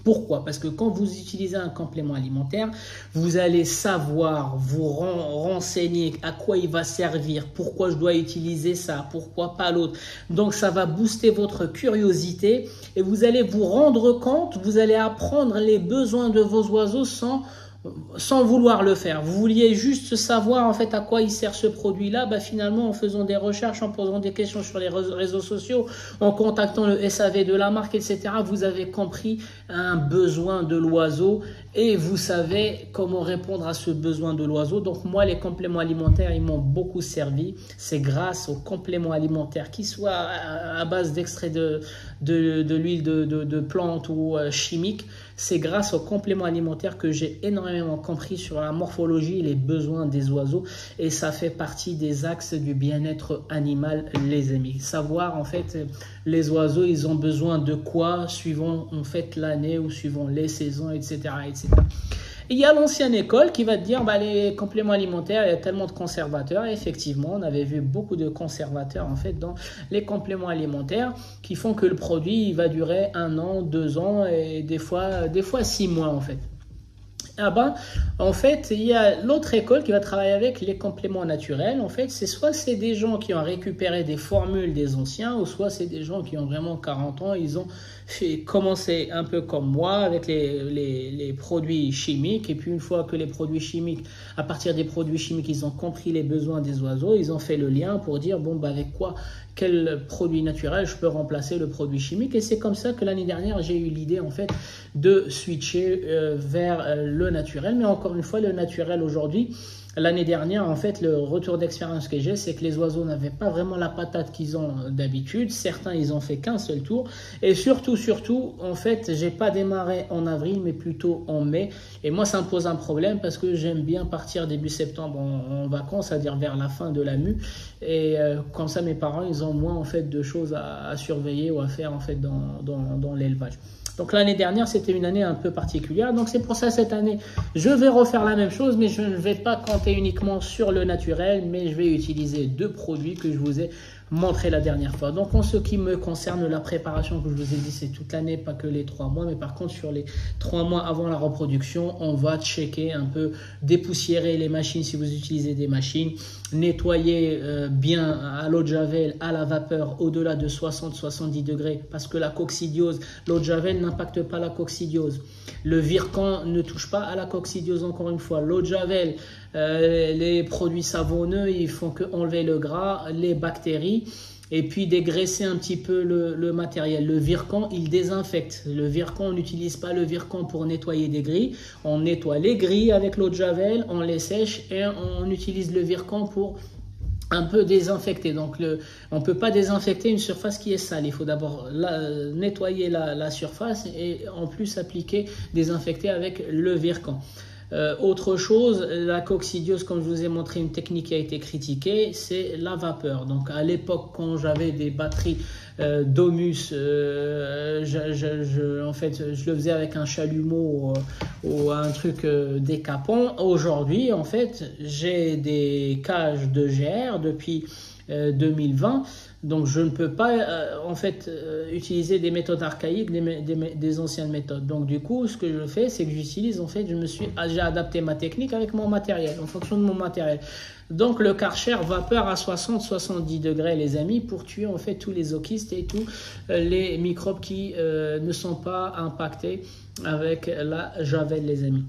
Pourquoi? Parce que quand vous utilisez un complément alimentaire, vous allez savoir, vous renseigner à quoi il va servir, pourquoi je dois utiliser ça, pourquoi pas l'autre. Donc ça va booster votre curiosité et vous allez vous rendre compte, vous allez apprendre les besoins de vos oiseaux sans vouloir le faire. Vous vouliez juste savoir en fait à quoi il sert ce produit-là, finalement en faisant des recherches, en posant des questions sur les réseaux sociaux, en contactant le SAV de la marque, etc. Vous avez compris un besoin de l'oiseau et vous savez comment répondre à ce besoin de l'oiseau. Donc moi, les compléments alimentaires, ils m'ont beaucoup servi. C'est grâce aux compléments alimentaires, qu'ils soient à base d'extrait de l'huile de plante ou chimique. C'est grâce aux compléments alimentaires que j'ai énormément compris sur la morphologie et les besoins des oiseaux. Et ça fait partie des axes du bien-être animal, les amis. Savoir en fait, les oiseaux, ils ont besoin de quoi suivant en fait l'année ou suivant les saisons, etc., etc. Il y a l'ancienne école qui va te dire bah, les compléments alimentaires, il y a tellement de conservateurs. Et effectivement, on avait vu beaucoup de conservateurs en fait dans les compléments alimentaires qui font que le produit il va durer 1 an, 2 ans et des fois 6 mois en fait. Ah ben, en fait, il y a l'autre école qui va travailler avec les compléments naturels. En fait, c'est des gens qui ont récupéré des formules des anciens, ou soit c'est des gens qui ont vraiment 40 ans. Ils ont commencé un peu comme moi avec les produits chimiques. Et puis une fois que les produits chimiques, à partir des produits chimiques, ils ont compris les besoins des oiseaux, ils ont fait le lien pour dire bon bah avec quoi, quel produit naturel je peux remplacer le produit chimique. Et c'est comme ça que l'année dernière, j'ai eu l'idée en fait de switcher vers le naturel. Mais encore une fois, le naturel aujourd'hui, l'année dernière, en fait, le retour d'expérience que j'ai, c'est que les oiseaux n'avaient pas vraiment la patate qu'ils ont d'habitude. Certains, ils ont fait qu'un seul tour. Et surtout, en fait, j'ai pas démarré en avril, mais plutôt en mai. Et moi, ça me pose un problème parce que j'aime bien partir début septembre en vacances, c'est-à-dire vers la fin de la mue. Et comme ça, mes parents, ils ont moins, en fait, de choses à surveiller ou à faire, en fait, dans l'élevage. Donc l'année dernière, c'était une année un peu particulière. Donc c'est pour ça cette année, je vais refaire la même chose, mais je ne vais pas compter uniquement sur le naturel, mais je vais utiliser 2 produits que je vous ai montré la dernière fois. Donc en ce qui me concerne, la préparation que je vous ai dit, c'est toute l'année, pas que les 3 mois, mais par contre sur les 3 mois avant la reproduction, on va checker un peu, dépoussiérer les machines si vous utilisez des machines, nettoyer bien à l'eau de javel, à la vapeur, au-delà de 60-70 degrés, parce que la coccidiose, l'eau de javel n'impacte pas la coccidiose. Le Virkon ne touche pas à la coccidiose, encore une fois. L'eau de javel, les produits savonneux, ils font que enlever le gras, les bactéries, et puis dégraisser un petit peu le matériel. Le Virkon, il désinfecte. Le Virkon, on n'utilise pas le Virkon pour nettoyer des grilles. On nettoie les grilles avec l'eau de javel, on les sèche et on utilise le Virkon pour un peu désinfecter. Donc on ne peut pas désinfecter une surface qui est sale. Il faut d'abord nettoyer la surface et en plus appliquer, désinfecter avec le Virkon. Autre chose, la coccidiose, comme je vous ai montré, une technique qui a été critiquée, c'est la vapeur. Donc à l'époque, quand j'avais des batteries d'Omus, en fait, je le faisais avec un chalumeau ou un truc décapant. Aujourd'hui, en fait, j'ai des cages de GR depuis 2020. Donc je ne peux pas en fait utiliser des méthodes archaïques, des anciennes méthodes. Donc du coup, ce que je fais, c'est que j'utilise en fait, j'ai adapté ma technique avec mon matériel, en fonction de mon matériel. Donc le Karcher vapeur à 60-70 degrés, les amis, pour tuer en fait tous les oquistes et tous les microbes qui ne sont pas impactés avec la javel, les amis.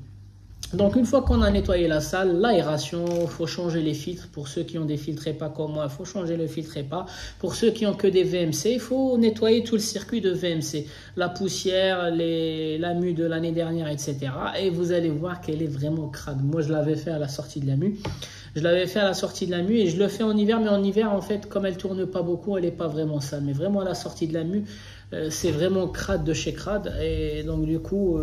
Donc une fois qu'on a nettoyé la salle, l'aération, il faut changer les filtres. Pour ceux qui ont des filtres EPA comme moi, il faut changer le filtre EPA. Pour ceux qui ont que des VMC, il faut nettoyer tout le circuit de VMC. La poussière, la mue de l'année dernière, etc. Et vous allez voir qu'elle est vraiment crade. Moi, je l'avais fait à la sortie de la mue. Je l'avais fait à la sortie de la mue et je le fais en hiver. Mais en hiver, en fait, comme elle tourne pas beaucoup, elle n'est pas vraiment sale. Mais vraiment à la sortie de la mue, c'est vraiment crade de chez crade. Et donc du coup...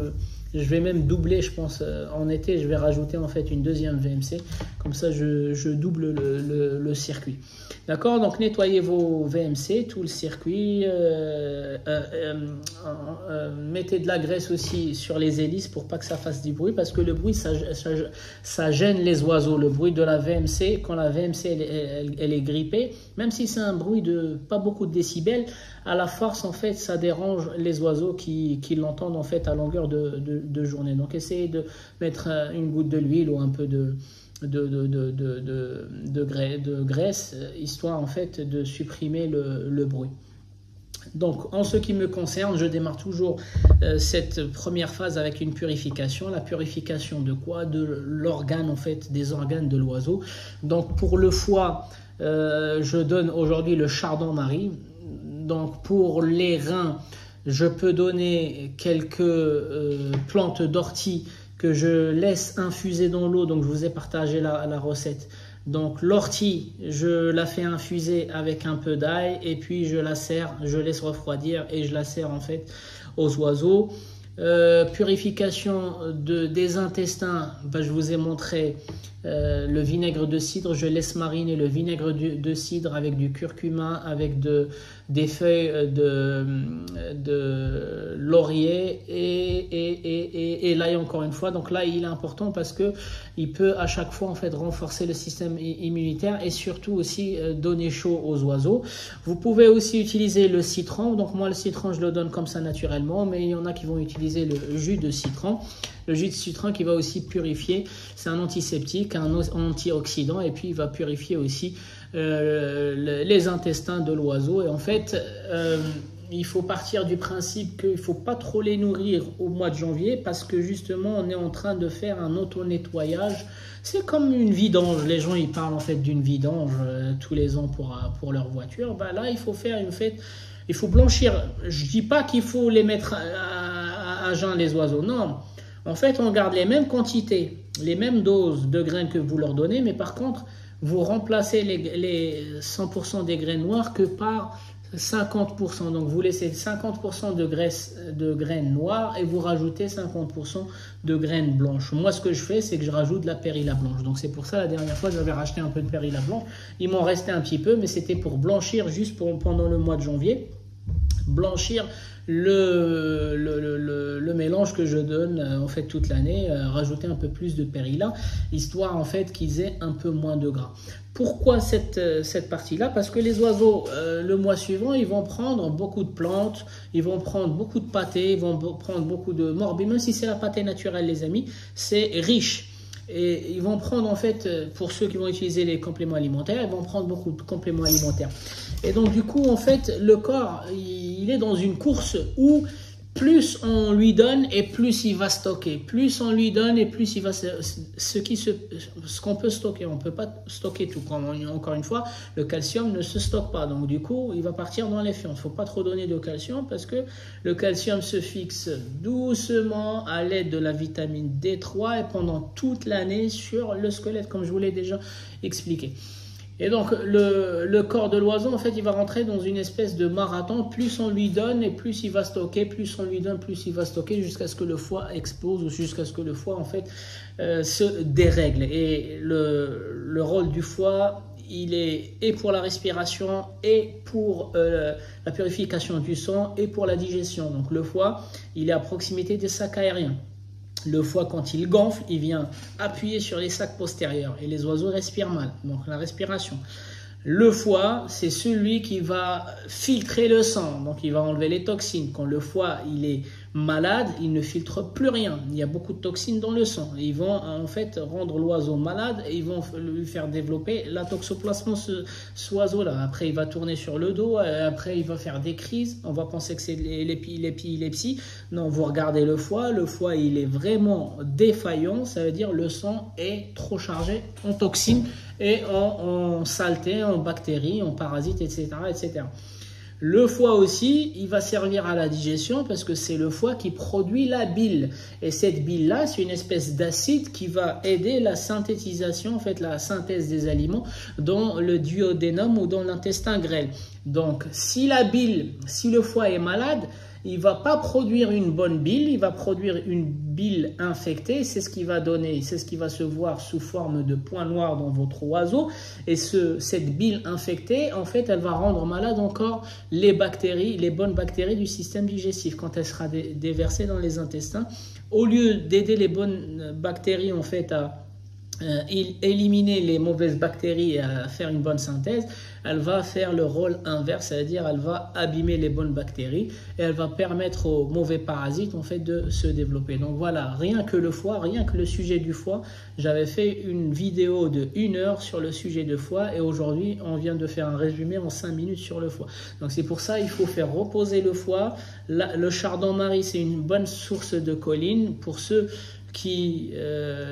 je vais même doubler, je pense, en été, je vais rajouter en fait une deuxième VMC. Comme ça, je double le circuit. D'accord? Donc, nettoyez vos VMC, tout le circuit. Mettez de la graisse aussi sur les hélices pour pas que ça fasse du bruit. Parce que le bruit, ça gêne les oiseaux. Le bruit de la VMC, quand la VMC elle est grippée, même si c'est un bruit de pas beaucoup de décibels, à la force, en fait, ça dérange les oiseaux qui l'entendent en fait à longueur de journée. Donc essayez de mettre une goutte de l'huile ou un peu de graisse, histoire en fait de supprimer le bruit. Donc en ce qui me concerne, je démarre toujours cette première phase avec une purification. La purification de quoi? De l'organe, en fait, des organes de l'oiseau. Donc pour le foie, je donne aujourd'hui le chardon-marie. Donc pour les reins, je peux donner quelques plantes d'ortie que je laisse infuser dans l'eau. Donc je vous ai partagé la recette. Donc l'ortie, je la fais infuser avec un peu d'ail et puis je la sers, je laisse refroidir et je la sers en fait aux oiseaux. Purification des intestins, je vous ai montré le vinaigre de cidre. Je laisse mariner le vinaigre de cidre avec du curcuma, avec des feuilles de laurier et l'ail encore une fois. Donc là, il est important parce que il peut à chaque fois en fait renforcer le système immunitaire et surtout aussi donner chaud aux oiseaux. Vous pouvez aussi utiliser le citron. Donc moi, le citron, je le donne comme ça naturellement, mais il y en a qui vont utiliser le jus de citron. Le jus de citron qui va aussi purifier, c'est un antiseptique, un antioxydant, et puis il va purifier aussi les intestins de l'oiseau. Et en fait, il faut partir du principe qu'il ne faut pas trop les nourrir au mois de janvier parce que justement, on est en train de faire un auto-nettoyage. C'est comme une vidange. Les gens, ils parlent en fait d'une vidange tous les ans pour leur voiture. Là, il faut faire une fête. Il faut blanchir. Je ne dis pas qu'il faut les mettre à jeun, les oiseaux. Non. En fait, on garde les mêmes quantités, les mêmes doses de graines que vous leur donnez, mais par contre, vous remplacez les 100% des graines noires que par 50%. Donc, vous laissez 50% de graines noires et vous rajoutez 50% de graines blanches. Moi, ce que je fais, c'est que je rajoute de la périlla blanche. Donc, c'est pour ça, la dernière fois, j'avais racheté un peu de périlla blanche. Il m'en restait un petit peu, mais c'était pour blanchir juste pendant le mois de janvier. Blanchir le mélange que je donne en fait toute l'année, rajouter un peu plus de périlla, histoire en fait qu'ils aient un peu moins de gras. Pourquoi cette partie-là? Parce que les oiseaux, le mois suivant, ils vont prendre beaucoup de plantes, ils vont prendre beaucoup de pâté, ils vont prendre beaucoup de morbier, même si c'est la pâté naturelle, les amis, c'est riche. Et ils vont prendre en fait, pour ceux qui vont utiliser les compléments alimentaires, ils vont prendre beaucoup de compléments alimentaires. Et donc du coup, en fait, le corps, il est dans une course où plus on lui donne et plus il va stocker. Plus on lui donne et plus il va ce qu'on peut stocker. On ne peut pas stocker tout. Encore une fois, le calcium ne se stocke pas. Donc du coup, il va partir dans les fientes. Il ne faut pas trop donner de calcium parce que le calcium se fixe doucement à l'aide de la vitamine D3 et pendant toute l'année sur le squelette, comme je vous l'ai déjà expliqué. Et donc, le corps de l'oiseau, en fait, il va rentrer dans une espèce de marathon. Plus on lui donne et plus il va stocker. Plus on lui donne, plus il va stocker jusqu'à ce que le foie explose ou jusqu'à ce que le foie, en fait, se dérègle. Et le rôle du foie, il est et pour la respiration et pour la purification du sang et pour la digestion. Donc, le foie, il est à proximité des sacs aériens. Le foie, quand il gonfle, il vient appuyer sur les sacs postérieurs et les oiseaux respirent mal, donc la respiration. Le foie, c'est celui qui va filtrer le sang, donc il va enlever les toxines. Quand le foie il est malade, il ne filtre plus rien. Il y a beaucoup de toxines dans le sang. Ils vont en fait rendre l'oiseau malade et ils vont lui faire développer la toxoplasmose, ce oiseau-là. Après, il va tourner sur le dos, après, il va faire des crises. On va penser que c'est l'épilepsie. Non, vous regardez le foie, il est vraiment défaillant. Ça veut dire le sang est trop chargé en toxines et en saleté, en bactéries, en parasites, etc., etc. Le foie aussi, il va servir à la digestion parce que c'est le foie qui produit la bile. Et cette bile-là, c'est une espèce d'acide qui va aider la synthétisation, en fait, la synthèse des aliments dans le duodénum ou dans l'intestin grêle. Donc, si le foie est malade, il ne va pas produire une bonne bile, il va produire une bile infectée. C'est ce qui va donner, c'est ce qui va se voir sous forme de points noirs dans votre oiseau. Et cette bile infectée, en fait, elle va rendre malade encore les bactéries, les bonnes bactéries du système digestif quand elle sera déversée dans les intestins. Au lieu d'aider les bonnes bactéries, en fait, à éliminer les mauvaises bactéries et à faire une bonne synthèse, elle va faire le rôle inverse, c'est-à-dire elle va abîmer les bonnes bactéries et elle va permettre aux mauvais parasites en fait de se développer. Donc voilà, rien que le foie, rien que le sujet du foie, j'avais fait une vidéo de 1 heure sur le sujet de foie et aujourd'hui on vient de faire un résumé en 5 minutes sur le foie. Donc c'est pour ça il faut faire reposer le foie. Le chardon-marie, c'est une bonne source de choline pour ceux qui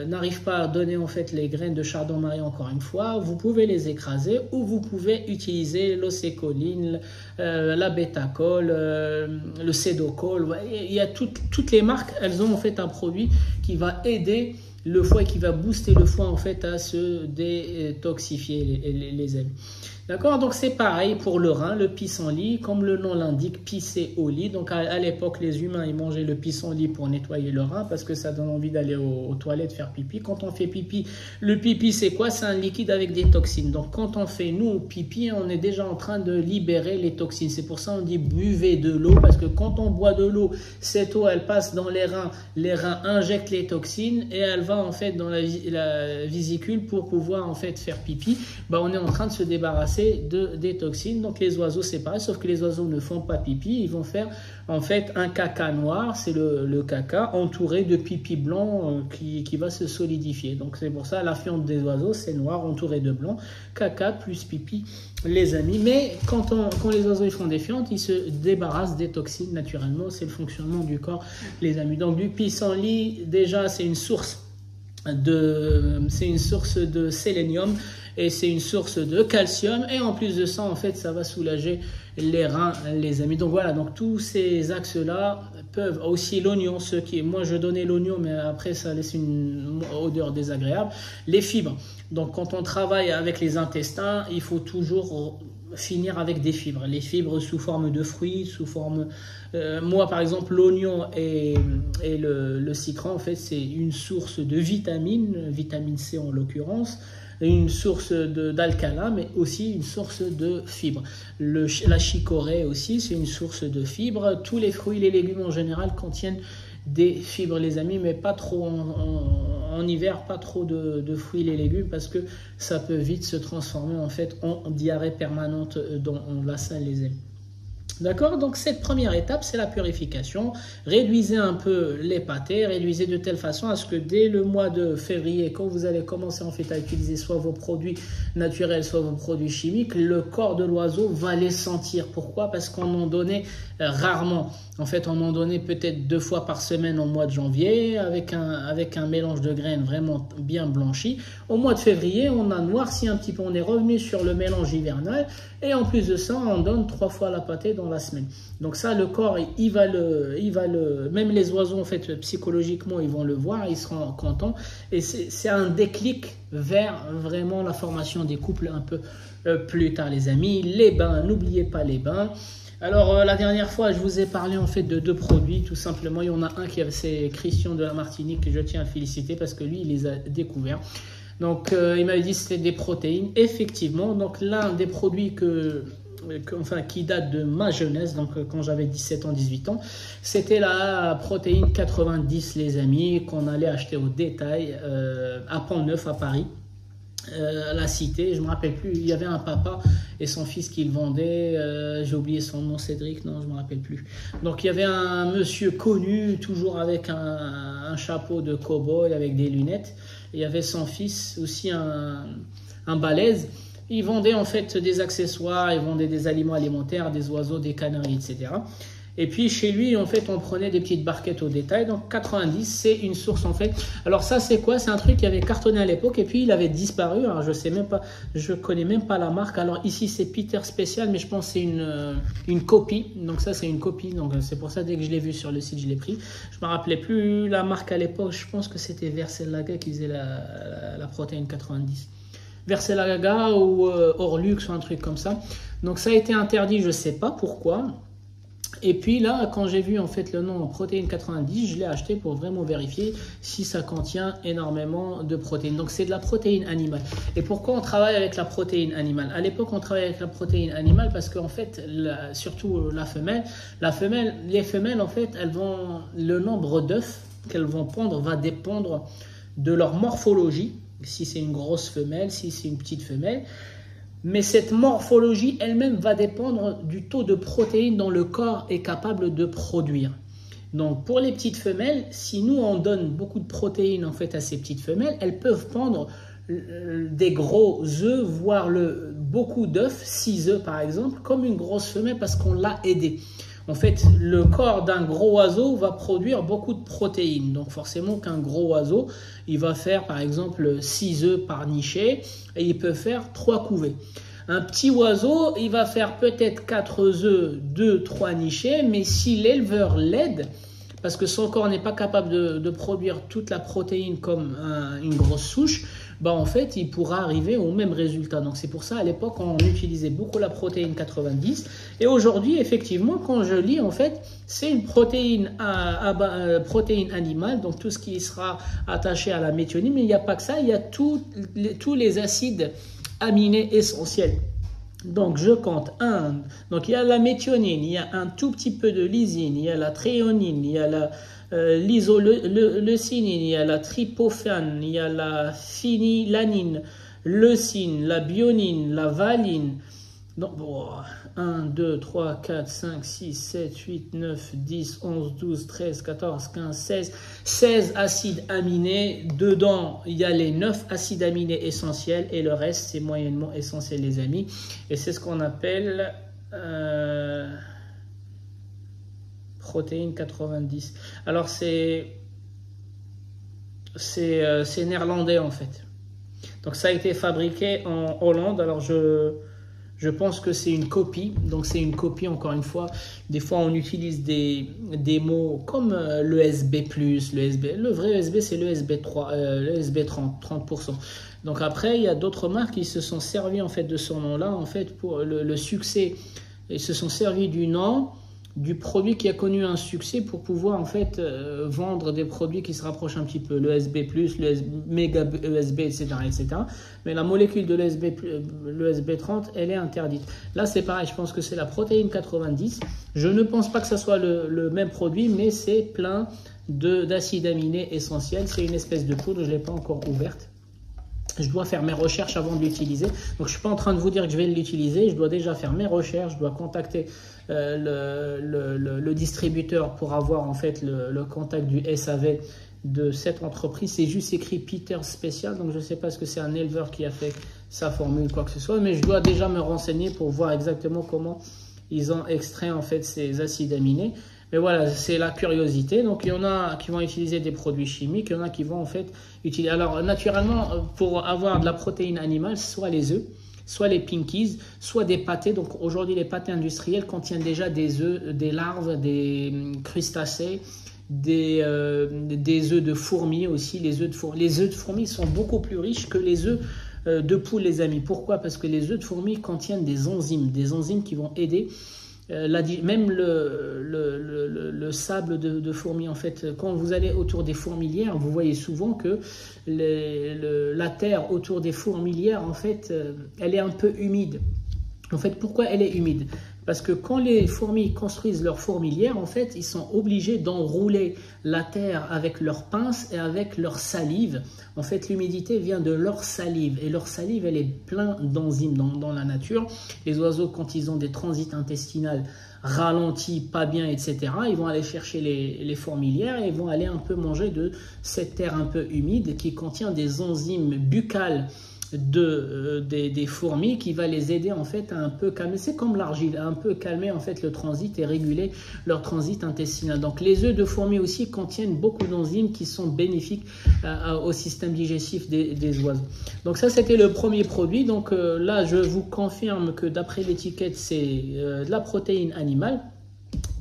n'arrivent pas à donner en fait les graines de chardon-marie. Encore une fois, vous pouvez les écraser ou vous pouvez utiliser l'océcoline, la bétacol, le cédocol. Il y a toutes les marques, elles ont en fait un produit qui va aider le foie et qui va booster le foie en fait à se détoxifier les amis. D'accord, donc c'est pareil pour le rein, le pissenlit, comme le nom l'indique, pisser au lit. Donc à l'époque, les humains ils mangeaient le pissenlit pour nettoyer le rein parce que ça donne envie d'aller aux toilettes faire pipi. Quand on fait pipi, le pipi c'est quoi? C'est un liquide avec des toxines. Donc quand on fait nous pipi, on est déjà en train de libérer les toxines. C'est pour ça on dit buvez de l'eau parce que quand on boit de l'eau, cette eau elle passe dans les reins injectent les toxines et elle va en fait dans la vésicule pour pouvoir en fait faire pipi. Bah, on est en train de se débarrasser des toxines. Donc les oiseaux c'est pareil, sauf que les oiseaux ne font pas pipi, ils vont faire en fait un caca noir, c'est le caca entouré de pipi blanc qui va se solidifier. Donc c'est pour ça la fiente des oiseaux c'est noir entouré de blanc, caca plus pipi les amis. Mais quand les oiseaux ils font des fientes, ils se débarrassent des toxines naturellement, c'est le fonctionnement du corps les amis. Donc du pissenlit déjà c'est une source de sélénium et c'est une source de calcium et en plus de ça en fait ça va soulager les reins les amis. Donc voilà, donc tous ces axes là peuvent aussi l'oignon, moi je donnais l'oignon mais après ça laisse une odeur désagréable, les fibres. Donc quand on travaille avec les intestins il faut toujours finir avec des fibres, les fibres sous forme de fruits, sous forme moi par exemple l'oignon et le citron en fait c'est une source de vitamine C en l'occurrence, une source d'alcalin mais aussi une source de fibres. La chicorée aussi c'est une source de fibres. Tous les fruits, les légumes en général contiennent des fibres les amis, mais pas trop en hiver, pas trop de fruits et légumes parce que ça peut vite se transformer en fait en diarrhée permanente dans la salle les amis. D'accord, donc cette première étape c'est la purification. Réduisez un peu les pâtés, réduisez de telle façon à ce que dès le mois de février, quand vous allez commencer en fait à utiliser soit vos produits naturels soit vos produits chimiques, le corps de l'oiseau va les sentir. Pourquoi? Parce qu'on en donnait rarement. En fait on en donnait peut-être 2 fois par semaine au mois de janvier avec un mélange de graines vraiment bien blanchi. Au mois de février on a noirci un petit peu, on est revenu sur le mélange hivernal et en plus de ça on donne 3 fois la pâtée dans la semaine. Donc ça le corps même les oiseaux en fait psychologiquement ils vont le voir, ils seront contents et c'est un déclic vers vraiment la formation des couples un peu plus tard les amis. Les bains, n'oubliez pas les bains. Alors la dernière fois je vous ai parlé en fait de 2 produits tout simplement. Il y en a un c'est Christian de la Martinique que je tiens à féliciter parce que lui il les a découverts. Donc il m'avait dit que c'était des protéines. Effectivement, donc l'un des produits qui date de ma jeunesse, donc quand j'avais 17 ans, 18 ans, c'était la protéine 90 les amis, qu'on allait acheter au détail à Pont-Neuf à Paris. La cité, je me rappelle plus, il y avait un papa et son fils qui le vendait, j'ai oublié son nom, Cédric, non je me rappelle plus. Donc il y avait un monsieur connu, toujours avec un chapeau de cow-boy avec des lunettes, il y avait son fils aussi un balèze. Ils vendaient en fait des accessoires, ils vendaient des aliments alimentaires, des oiseaux, des canaris, etc. Et puis chez lui, en fait, on prenait des petites barquettes au détail. Donc 90, c'est une source en fait. Alors ça, c'est quoi? C'est un truc qui avait cartonné à l'époque et puis il avait disparu. Alors je sais même pas, je connais même pas la marque. Alors ici, c'est Peter Special, mais je pense que c'est une copie. Donc ça, c'est une copie. Donc c'est pour ça dès que je l'ai vu sur le site, je l'ai pris. Je me rappelais plus la marque à l'époque. Je pense que c'était Vercelaga qui faisait la protéine 90. Vercelaga ou Orlux ou un truc comme ça. Donc ça a été interdit, je sais pas pourquoi. Et puis là, quand j'ai vu en fait le nom protéine 90, je l'ai acheté pour vraiment vérifier si ça contient énormément de protéines. Donc c'est de la protéine animale. Et pourquoi on travaille avec la protéine animale? À l'époque, on travaillait avec la protéine animale parce qu'en fait, surtout les femelles en fait, le nombre d'œufs qu'elles vont pondre va dépendre de leur morphologie. Si c'est une grosse femelle, si c'est une petite femelle. Mais cette morphologie elle-même va dépendre du taux de protéines dont le corps est capable de produire. Donc pour les petites femelles, si nous on donne beaucoup de protéines en fait à ces petites femelles, elles peuvent pondre des gros œufs, voire beaucoup d'œufs, 6 œufs par exemple, comme une grosse femelle parce qu'on l'a aidée. En fait, le corps d'un gros oiseau va produire beaucoup de protéines. Donc forcément qu'un gros oiseau, il va faire par exemple 6 œufs par nichée et il peut faire 3 couvées. Un petit oiseau, il va faire peut-être 4 œufs, 2, 3 nichées, mais si l'éleveur l'aide, parce que son corps n'est pas capable de produire toute la protéine comme une grosse souche, bah en fait, il pourra arriver au même résultat. Donc c'est pour ça, à l'époque, on utilisait beaucoup la protéine 90. Et aujourd'hui, effectivement, quand je lis, en fait, c'est une protéine, protéine animale, donc tout ce qui sera attaché à la méthionine. Mais il n'y a pas que ça, il y a tous les acides aminés essentiels. Donc je compte un. Donc il y a la méthionine, il y a un tout petit peu de lysine, il y a la thréonine, il y a la l'isoleucinine, il y a la tryptophane, il y a la phénylanine, leucine, la bionine, la valine. Donc, 1, 2, 3, 4, 5, 6, 7, 8, 9, 10, 11, 12, 13, 14, 15, 16. 16 acides aminés. Dedans, il y a les 9 acides aminés essentiels et le reste, c'est moyennement essentiel, les amis. Et c'est ce qu'on appelle protéine 90. Alors, c'est néerlandais, en fait. Donc, ça a été fabriqué en Hollande. Alors, je pense que c'est une copie, donc c'est une copie encore une fois. Des fois on utilise des mots comme l'ESB+, le vrai ESB c'est l'ESB 30%. Donc après il y a d'autres marques qui se sont servis en fait de ce nom-là en fait pour le succès. Ils se sont servis du nom du produit qui a connu un succès pour pouvoir en fait vendre des produits qui se rapprochent un petit peu, l'ESB+, le méga ESB, etc., etc. Mais la molécule de l'ESB 30, elle est interdite. Là, c'est pareil, je pense que c'est la protéine 90. Je ne pense pas que ce soit le même produit, mais c'est plein d'acides aminés essentiels. C'est une espèce de poudre, je ne l'ai pas encore ouverte. Je dois faire mes recherches avant de l'utiliser. Donc, je ne suis pas en train de vous dire que je vais l'utiliser. Je dois déjà faire mes recherches. Je dois contacter le distributeur pour avoir en fait le contact du SAV de cette entreprise. C'est juste écrit Peter Special. Donc, je ne sais pas ce que c'est un éleveur qui a fait sa formule, quoi que ce soit. Mais je dois déjà me renseigner pour voir exactement comment ils ont extrait en fait ces acides aminés. Mais voilà, c'est la curiosité. Donc, il y en a qui vont utiliser des produits chimiques, il y en a qui vont en fait utiliser. Alors, naturellement, pour avoir de la protéine animale, soit les œufs, soit les pinkies, soit des pâtés. Donc, aujourd'hui, les pâtés industriels contiennent déjà des œufs, des larves, des crustacés, des œufs de fourmis aussi. Les œufs de fourmis sont beaucoup plus riches que les œufs de poule, les amis. Pourquoi? Parce que les œufs de fourmis contiennent des enzymes qui vont aider. Même le sable de fourmis, en fait, quand vous allez autour des fourmilières, vous voyez souvent que la terre autour des fourmilières, en fait, elle est un peu humide. En fait, pourquoi elle est humide? Parce que quand les fourmis construisent leur fourmilière, en fait, ils sont obligés d'enrouler la terre avec leurs pinces et avec leur salive. En fait, l'humidité vient de leur salive. Et leur salive, elle est pleine d'enzymes dans la nature. Les oiseaux, quand ils ont des transits intestinaux ralentis, pas bien, etc., ils vont aller chercher les fourmilières et ils vont aller un peu manger de cette terre un peu humide qui contient des enzymes buccales des fourmis qui va les aider en fait à un peu calmer, c'est comme l'argile, à un peu calmer en fait le transit et réguler leur transit intestinal. Donc les œufs de fourmis aussi contiennent beaucoup d'enzymes qui sont bénéfiques au système digestif des oiseaux. Donc ça c'était le premier produit. Donc là je vous confirme que d'après l'étiquette c'est de la protéine animale.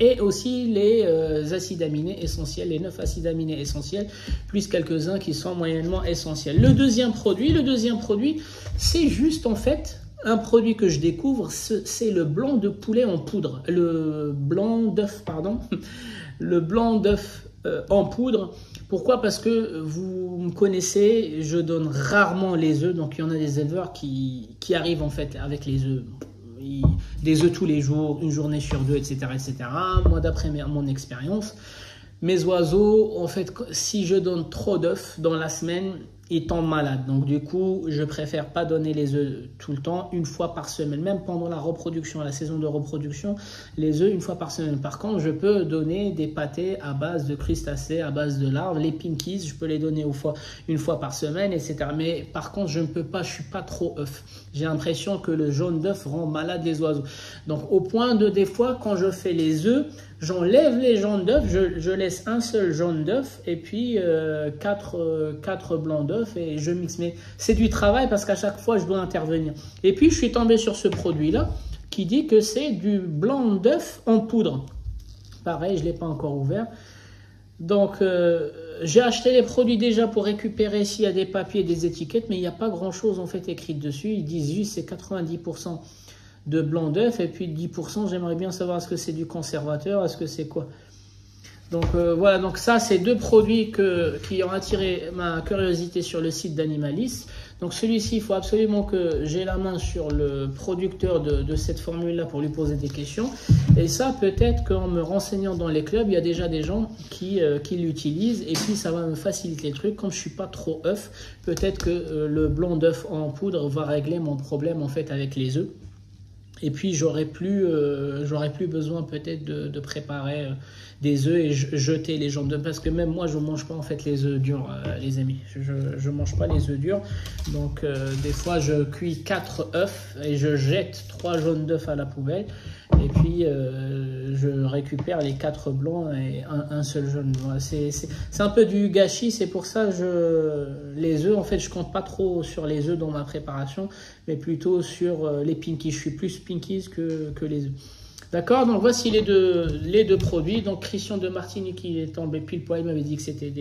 Et aussi les acides aminés essentiels, les 9 acides aminés essentiels, plus quelques-uns qui sont moyennement essentiels. Le deuxième produit, c'est juste en fait un produit que je découvre, c'est le blanc de poulet en poudre. Le blanc d'œuf en poudre. Pourquoi? Parce que vous me connaissez, je donne rarement les œufs, donc il y en a des éleveurs qui arrivent en fait avec les œufs. Des œufs tous les jours, une journée sur deux, etc., etc. Moi, d'après mon expérience, mes oiseaux, en fait, si je donne trop d'œufs dans la semaine, ils tombent malades. Donc, du coup, je préfère pas donner les œufs tout le temps, une fois par semaine. Même pendant la reproduction, la saison de reproduction, les œufs une fois par semaine. Par contre, je peux donner des pâtés à base de crustacés, à base de larves. Les pinkies, je peux les donner une fois par semaine, etc. Mais par contre, je ne peux pas, je suis pas trop œuf. J'ai l'impression que le jaune d'œuf rend malade les oiseaux. Donc, au point de des fois, quand je fais les œufs, j'enlève les jaunes d'œuf, je laisse un seul jaune d'œuf et puis 4 blancs d'œuf et je mixe. Mais c'est du travail parce qu'à chaque fois, je dois intervenir. Et puis, je suis tombé sur ce produit-là qui dit que c'est du blanc d'œuf en poudre. Pareil, je ne l'ai pas encore ouvert. Donc, j'ai acheté les produits déjà pour récupérer s'il y a des papiers, des étiquettes, mais il n'y a pas grand-chose en fait écrit dessus. Ils disent juste c'est 90% de blanc d'œuf et puis 10%, j'aimerais bien savoir est-ce que c'est du conservateur, est-ce que c'est quoi. Donc voilà, donc ça c'est deux produits qui ont attiré ma curiosité sur le site d'Animalis. Donc celui-ci, il faut absolument que j'ai la main sur le producteur de cette formule-là pour lui poser des questions. Et ça, peut-être qu'en me renseignant dans les clubs, il y a déjà des gens qui l'utilisent. Et puis ça va me faciliter le truc. Comme je suis pas trop œuf, peut-être que le blanc d'œuf en poudre va régler mon problème en fait avec les œufs. Et puis j'aurais plus besoin peut-être de préparer des œufs et jeter les jambes d'œufs, parce que même moi je mange pas en fait les œufs durs, les amis. Je mange pas les œufs durs. Donc des fois je cuis 4 œufs et je jette 3 jaunes d'œufs à la poubelle. Et puis je récupère les 4 blancs et un seul jaune. Voilà, c'est un peu du gâchis, c'est pour ça les œufs, en fait, je compte pas trop sur les œufs dans ma préparation, mais plutôt sur les pinkies. Je suis plus pinkies que les œufs. D'accord, donc voici les deux produits. Donc Christian de Martini qui est tombé pile poil, il m'avait dit que c'était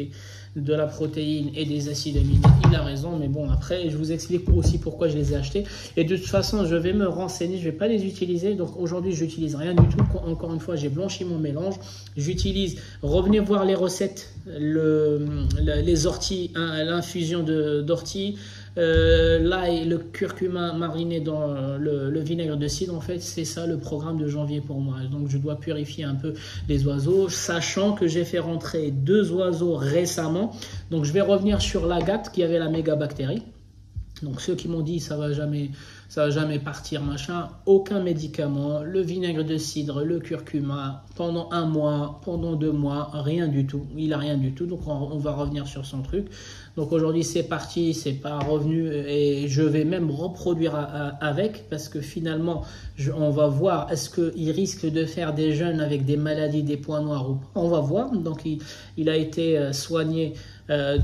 de la protéine et des acides aminés. Il a raison, mais bon, après, je vous explique aussi pourquoi je les ai achetés. Et de toute façon, je vais me renseigner, je ne vais pas les utiliser. Donc aujourd'hui, je n'utilise rien du tout. Encore une fois, j'ai blanchi mon mélange. J'utilise, revenez voir les recettes, les orties, hein, l'infusion d'orties. L'ail, le curcuma mariné dans le vinaigre de cidre, en fait, c'est ça le programme de janvier pour moi. Donc, je dois purifier un peu les oiseaux, sachant que j'ai fait rentrer 2 oiseaux récemment. Donc, je vais revenir sur l'agate qui avait la mégabactérie. Donc, ceux qui m'ont dit ça va jamais partir, machin, aucun médicament, le vinaigre de cidre, le curcuma, pendant 1 mois, pendant 2 mois, rien du tout. Il a rien du tout, donc on va revenir sur son truc. Donc aujourd'hui c'est parti, c'est pas revenu et je vais même reproduire avec, parce que finalement on va voir est-ce qu'il risque de faire des jeunes avec des maladies, des points noirs ou pas. On va voir. Donc il a été soigné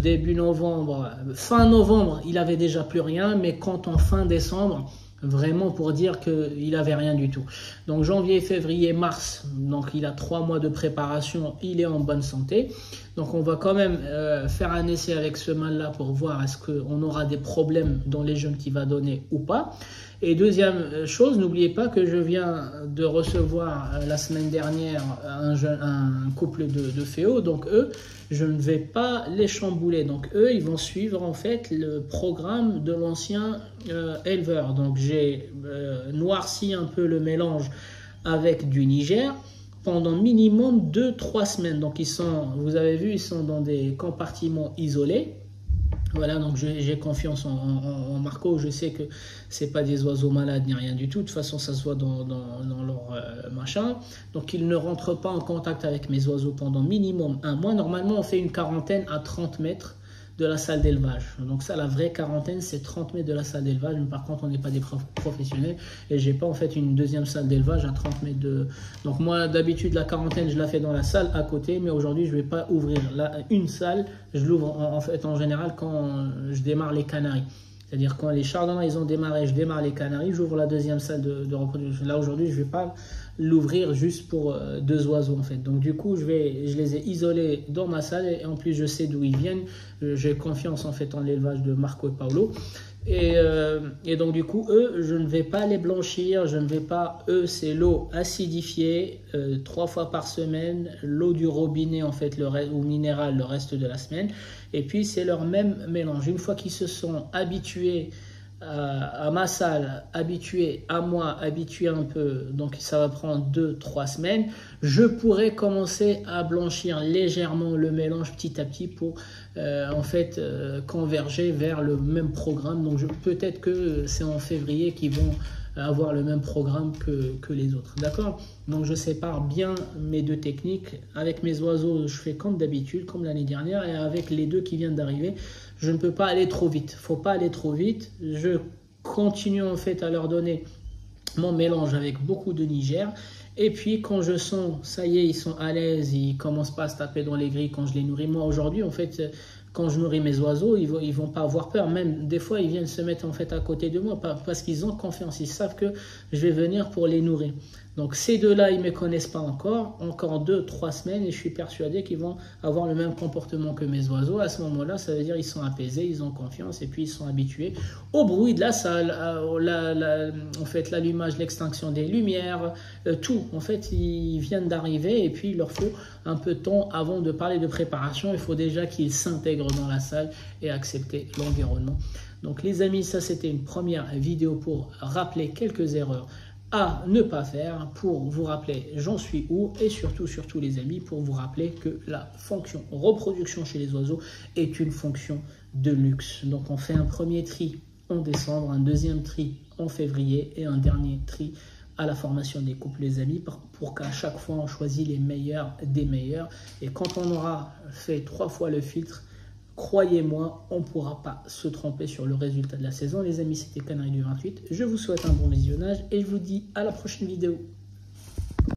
début novembre, fin novembre il avait déjà plus rien, mais quand en fin décembre, vraiment pour dire qu'il avait rien du tout. Donc janvier, février, mars, donc il a 3 mois de préparation, il est en bonne santé. Donc on va quand même faire un essai avec ce mâle-là pour voir est-ce qu'on aura des problèmes dans les jeunes qu'il va donner ou pas. Et deuxième chose, n'oubliez pas que je viens de recevoir la semaine dernière un couple de féaux. Donc eux, je ne vais pas les chambouler. Donc eux, ils vont suivre en fait le programme de l'ancien éleveur. Donc j'ai noirci un peu le mélange avec du Niger pendant minimum 2-3 semaines. Donc ils sont, vous avez vu, ils sont dans des compartiments isolés. Voilà, donc j'ai confiance en Marco. Je sais que c'est pas des oiseaux malades ni rien du tout. De toute façon, ça se voit dans leur machin. Donc, ils ne rentrent pas en contact avec mes oiseaux pendant minimum 1 mois. Normalement, on fait une quarantaine à 30 mètres de la salle d'élevage. Donc ça, la vraie quarantaine, c'est 30 mètres de la salle d'élevage. Mais par contre, on n'est pas des professionnels et j'ai pas en fait une deuxième salle d'élevage à 30 mètres de... Donc moi, d'habitude, la quarantaine, je la fais dans la salle à côté, mais aujourd'hui, je vais pas ouvrir une salle. Je l'ouvre en fait en général quand je démarre les canaris. C'est-à-dire quand les chardons ils ont démarré, je démarre les canaris, j'ouvre la deuxième salle de reproduction. Là aujourd'hui, je vais pas l'ouvrir juste pour 2 oiseaux en fait. Donc du coup, je les ai isolés dans ma salle et en plus je sais d'où ils viennent. J'ai confiance en fait en l'élevage de Marco et Paolo. Et donc du coup, eux, je ne vais pas les blanchir, je ne vais pas, eux, c'est l'eau acidifiée 3 fois par semaine, l'eau du robinet en fait, ou minéral le reste de la semaine. Et puis c'est leur même mélange. Une fois qu'ils se sont habitués à ma salle, habitués à moi, habitués un peu, donc ça va prendre 2-3 semaines, je pourrais commencer à blanchir légèrement le mélange petit à petit pour en fait converger vers le même programme. Donc peut-être que c'est en février qu'ils vont avoir le même programme que les autres. D'accord? Donc je sépare bien mes 2 techniques. Avec mes oiseaux, je fais comme d'habitude, comme l'année dernière, et avec les 2 qui viennent d'arriver, je ne peux pas aller trop vite. Faut pas aller trop vite. Je continue en fait à leur donner mon mélange avec beaucoup de Niger. Et puis quand je sens, ça y est, ils sont à l'aise, ils commencent pas à se taper dans les grilles quand je les nourris. Moi aujourd'hui, en fait, quand je nourris mes oiseaux, ils vont pas avoir peur. Même des fois, ils viennent se mettre en fait à côté de moi parce qu'ils ont confiance. Ils savent que je vais venir pour les nourrir. Donc ces deux-là, ils ne me connaissent pas encore 2-3 semaines et je suis persuadé qu'ils vont avoir le même comportement que mes oiseaux. À ce moment-là, ça veut dire qu'ils sont apaisés, ils ont confiance et puis ils sont habitués au bruit de la salle, en fait l'allumage, l'extinction des lumières, tout. En fait, ils viennent d'arriver et puis il leur faut un peu de temps avant de parler de préparation. Il faut déjà qu'ils s'intègrent dans la salle et accepter l'environnement. Donc les amis, ça c'était une première vidéo pour rappeler quelques erreurs à ne pas faire, pour vous rappeler j'en suis où, et surtout les amis, pour vous rappeler que la fonction reproduction chez les oiseaux est une fonction de luxe. Donc on fait un premier tri en décembre, un deuxième tri en février et un dernier tri à la formation des couples, les amis, pour qu'à chaque fois on choisit les meilleurs des meilleurs. Et quand on aura fait 3 fois le filtre, croyez-moi, on ne pourra pas se tromper sur le résultat de la saison. Les amis, c'était Canaries du 28. Je vous souhaite un bon visionnage et je vous dis à la prochaine vidéo.